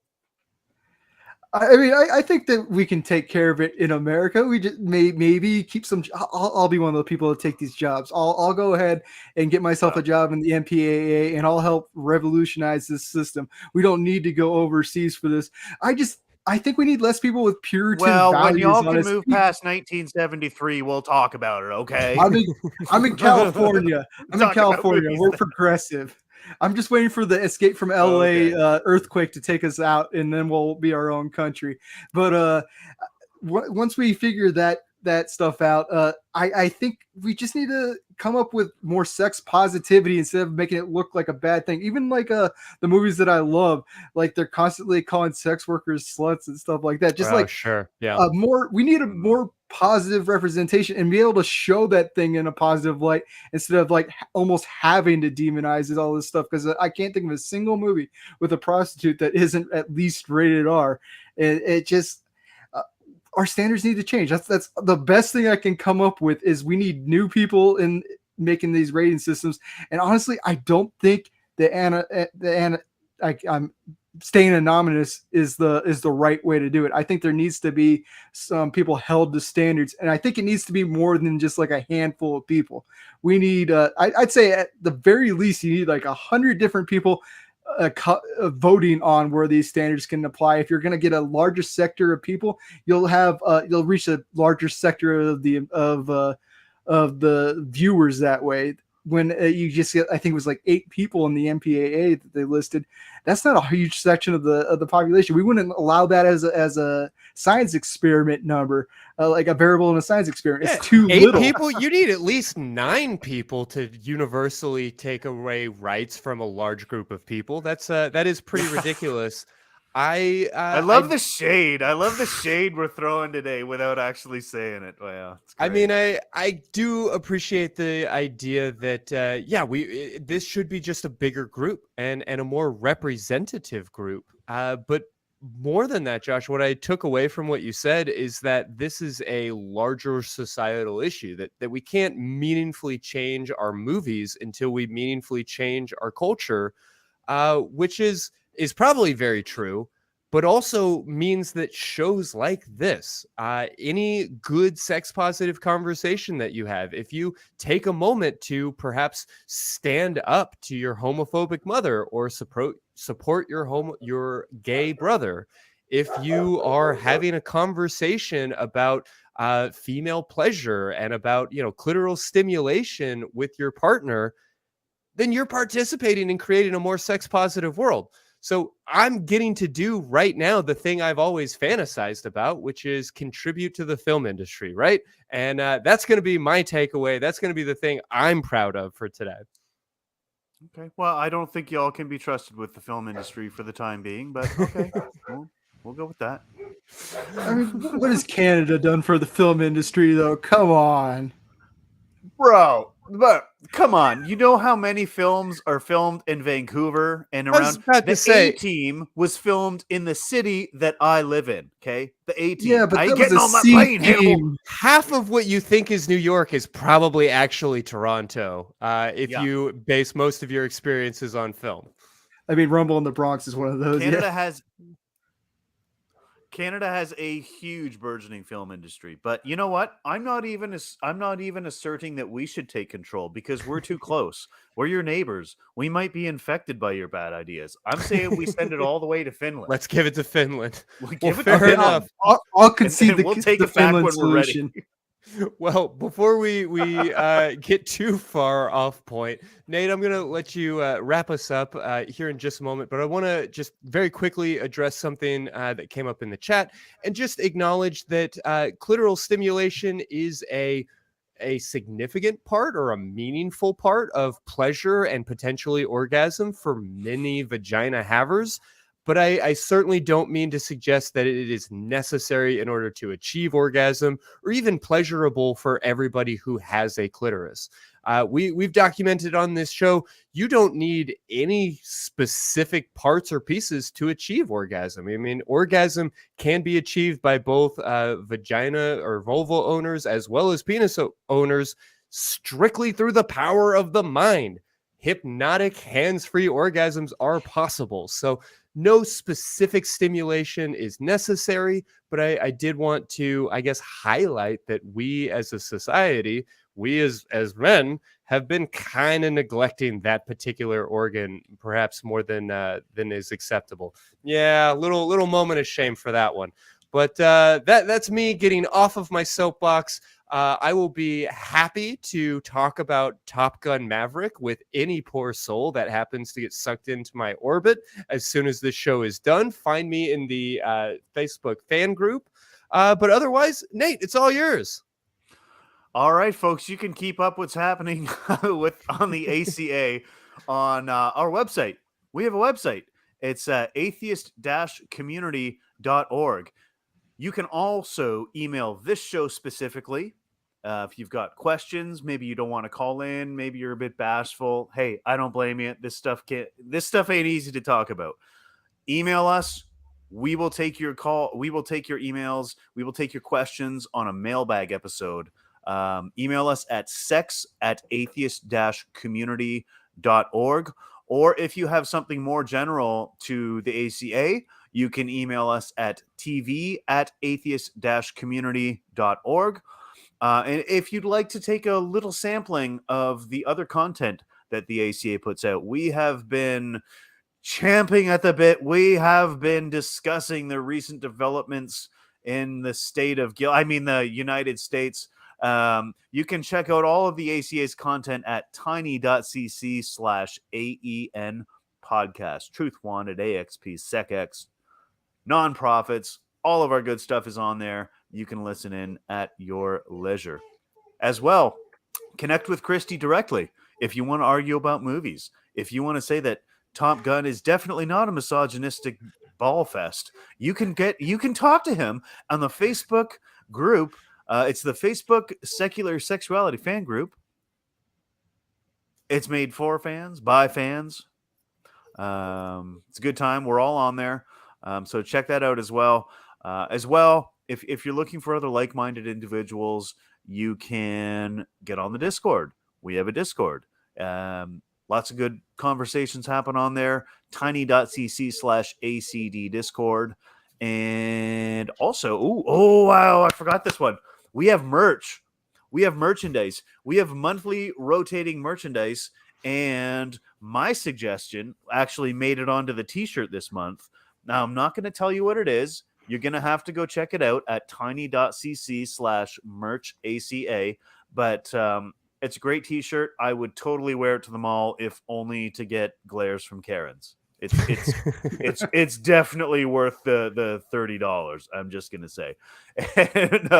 I mean, I think that we can take care of it in America. We just maybe keep some. I'll be one of the people that take these jobs. I'll go ahead and get myself a job in the MPAA, and I'll help revolutionize this system. We don't need to go overseas for this. I think we need less people with Puritan values. Well, when y'all can us. move past 1973, we'll talk about it, okay? I'm in California. Talk about movies We're then. progressive. I'm just waiting for the Escape from LA earthquake to take us out, and then we'll be our own country. But once we figure that stuff out, I think we just need to come up with more sex positivity instead of making it look like a bad thing. Even like the movies that I love, like they're constantly calling sex workers sluts and stuff like that. Just Sure, yeah. We need a more positive representation and be able to show that thing in a positive light instead of like almost having to demonize it, all this stuff. Because I can't think of a single movie with a prostitute that isn't at least rated R. It just our standards need to change. That's the best thing I can come up with is we need new people in making these rating systems. And honestly, I don't think I'm staying anonymous is the right way to do it. I think there needs to be some people held to standards, and I think it needs to be more than just like a handful of people. We need, I'd say at the very least, you need like 100 different people voting on where these standards can apply. If you're going to get a larger sector of people, you'll reach a larger sector of the viewers that way. When you just get, I think it was like 8 people in the MPAA that they listed. That's not a huge section of the population. We wouldn't allow that as a science experiment number, like a variable in a science experiment. It's too 8 little. people. You need at least 9 people to universally take away rights from a large group of people. That is pretty ridiculous. I love the shade. I love the shade we're throwing today without actually saying it. Wow. I mean, I do appreciate the idea that this should be just a bigger group and a more representative group. But more than that, Josh, what I took away from what you said is that this is a larger societal issue, that we can't meaningfully change our movies until we meaningfully change our culture. which is probably very true, but also means that shows like this, any good sex positive conversation that you have, if you take a moment to perhaps stand up to your homophobic mother or support your gay brother, if you are having a conversation about female pleasure and about, clitoral stimulation with your partner, then you're participating in creating a more sex positive world. So I'm getting to do right now the thing I've always fantasized about, which is contribute to the film industry, right? And that's going to be my takeaway. That's going to be the thing I'm proud of for today. Okay. Well, I don't think y'all can be trusted with the film industry for the time being, but okay. We'll go with that. I mean, what has Canada done for the film industry, though? Come on. Bro, but come on. You know how many films are filmed in Vancouver and I was around? about to The say- A-Team was filmed in the city that I live in, okay? The A-Team. Yeah, but I that ain't was getting a on that C plane, team. Hannibal. Half of what you think is New York is probably actually Toronto, if Yeah. you base most of your experiences on film. I mean, Rumble in the Bronx is one of those. Canada has a huge burgeoning film industry, but you know what? I'm not even asserting that we should take control because we're too close. We're your neighbors. We might be infected by your bad ideas. I'm saying we send it all the way to Finland. Let's give it to Finland. We'll give it fair to enough. I'll concede and we'll take the it back Finland when we're ready. solution. Well, before we get too far off point, Nate, I'm going to let you wrap us up here in just a moment. But I want to just very quickly address something that came up in the chat and just acknowledge that clitoral stimulation is a significant part or a meaningful part of pleasure and potentially orgasm for many vagina havers. But I certainly don't mean to suggest that it is necessary in order to achieve orgasm or even pleasurable for everybody who has a clitoris. We've documented on this show, you don't need any specific parts or pieces to achieve orgasm. I mean, orgasm can be achieved by both vagina or vulva owners as well as penis owners strictly through the power of the mind. Hypnotic, hands-free orgasms are possible. So no specific stimulation is necessary, but I did want to, I guess, highlight that we as a society, we as men have been kind of neglecting that particular organ, perhaps more than is acceptable. Yeah, little moment of shame for that one. But that's me getting off of my soapbox. I will be happy to talk about Top Gun Maverick with any poor soul that happens to get sucked into my orbit as soon as this show is done. Find me in the Facebook fan group. But otherwise, Nate, it's all yours. All right, folks, you can keep up what's happening on the ACA on our website. We have a website. It's atheist-community.org. You can also email this show specifically. If you've got questions, maybe you don't want to call in, maybe you're a bit bashful. Hey, I don't blame you. This stuff ain't easy to talk about. Email us. We will take your call. We will take your emails. We will take your questions on a mailbag episode. Email us at sex@atheist-community.org. Or if you have something more general to the ACA, you can email us at tv@atheist-community.org. And if you'd like to take a little sampling of the other content that the ACA puts out, we have been champing at the bit. We have been discussing the recent developments in the the United States. You can check out all of the ACA's content at tiny.cc/AEN podcast. Truth Wanted, AXP, SecX, nonprofits, all of our good stuff is on there. You can listen in at your leisure. As well, connect with Christy directly if you want to argue about movies. If you want to say that Top Gun is definitely not a misogynistic ball fest, you can talk to him on the Facebook group. It's the Facebook Secular Sexuality fan group. It's made for fans, by fans. It's a good time. We're all on there. So check that out as well. If you're looking for other like-minded individuals, you can get on the Discord. We have a Discord. Lots of good conversations happen on there. tiny.cc/ACD Discord. And also, wow, I forgot this one. We have merch. We have merchandise. We have monthly rotating merchandise. And my suggestion actually made it onto the t-shirt this month. Now, I'm not going to tell you what it is. You're going to have to go check it out at tiny.cc/merchaca. But it's a great t-shirt. I would totally wear it to the mall, if only to get glares from Karens. It's definitely worth the $30. I'm just gonna say. And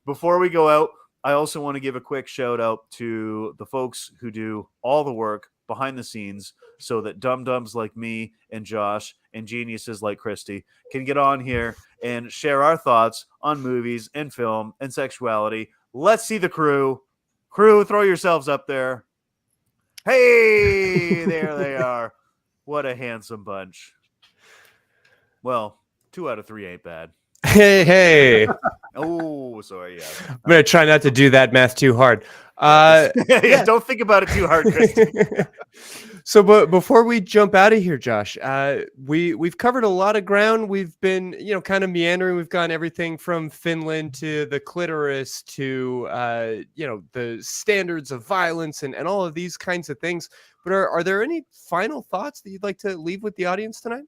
before we go out, I also want to give a quick shout out to the folks who do all the work behind the scenes, so that dum-dums like me and Josh and geniuses like Christy can get on here and share our thoughts on movies and film and sexuality. Let's see the crew. Crew, throw yourselves up there. Hey, there they are. What a handsome bunch. Well, 2 out of 3 ain't bad. Hey. Oh, sorry. Yeah. I'm going to try not to do that math too hard. Yeah, don't think about it too hard, Christy. So, but before we jump out of here, Josh, we've covered a lot of ground. We've been, kind of meandering. We've gone everything from Finland to the clitoris to, the standards of violence and all of these kinds of things. But are there any final thoughts that you'd like to leave with the audience tonight?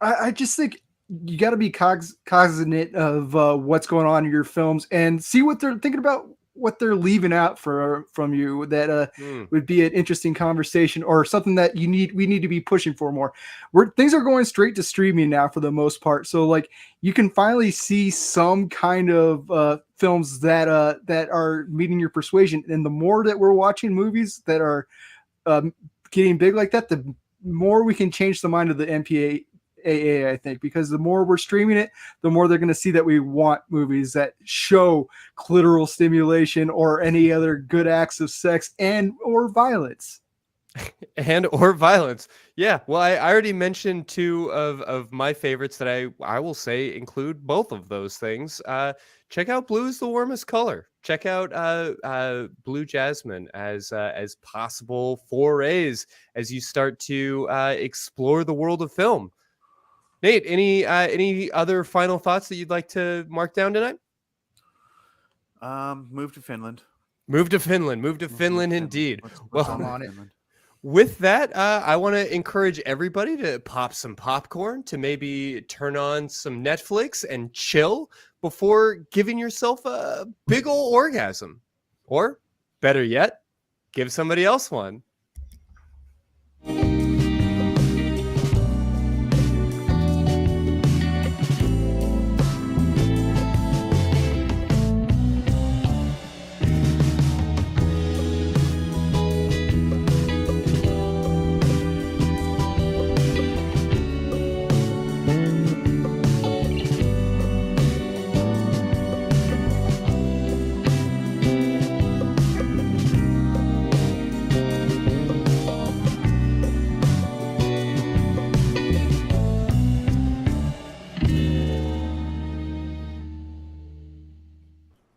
I just think you got to be cognizant of what's going on in your films and see what they're thinking about, what they're leaving out from you that would be an interesting conversation or something that we need to be pushing for more. Things are going straight to streaming now for the most part, so like you can finally see some kind of films that are meeting your persuasion, and the more that we're watching movies that are getting big like that, the more we can change the mind of the MPAA, I think, because the more we're streaming it, the more they're going to see that we want movies that show clitoral stimulation or any other good acts of sex or violence. Yeah. Well, I already mentioned 2 of my favorites that I will say include both of those things. Check out Blue is the Warmest Color. Check out Blue Jasmine as possible forays as you start to explore the world of film. Nate, any other final thoughts that you'd like to mark down tonight? Move to Finland. Move to Finland, indeed. Well, I'm on it. With that, I want to encourage everybody to pop some popcorn, to maybe turn on some Netflix and chill before giving yourself a big ol' orgasm. Or, better yet, give somebody else one.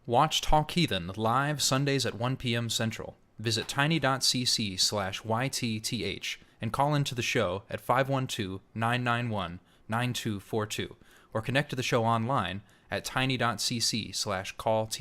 Watch Talk Heathen live Sundays at 1 p.m. Central. Visit tiny.cc/YTTH and call into the show at 512-991-9242 or connect to the show online at tiny.cc/callth.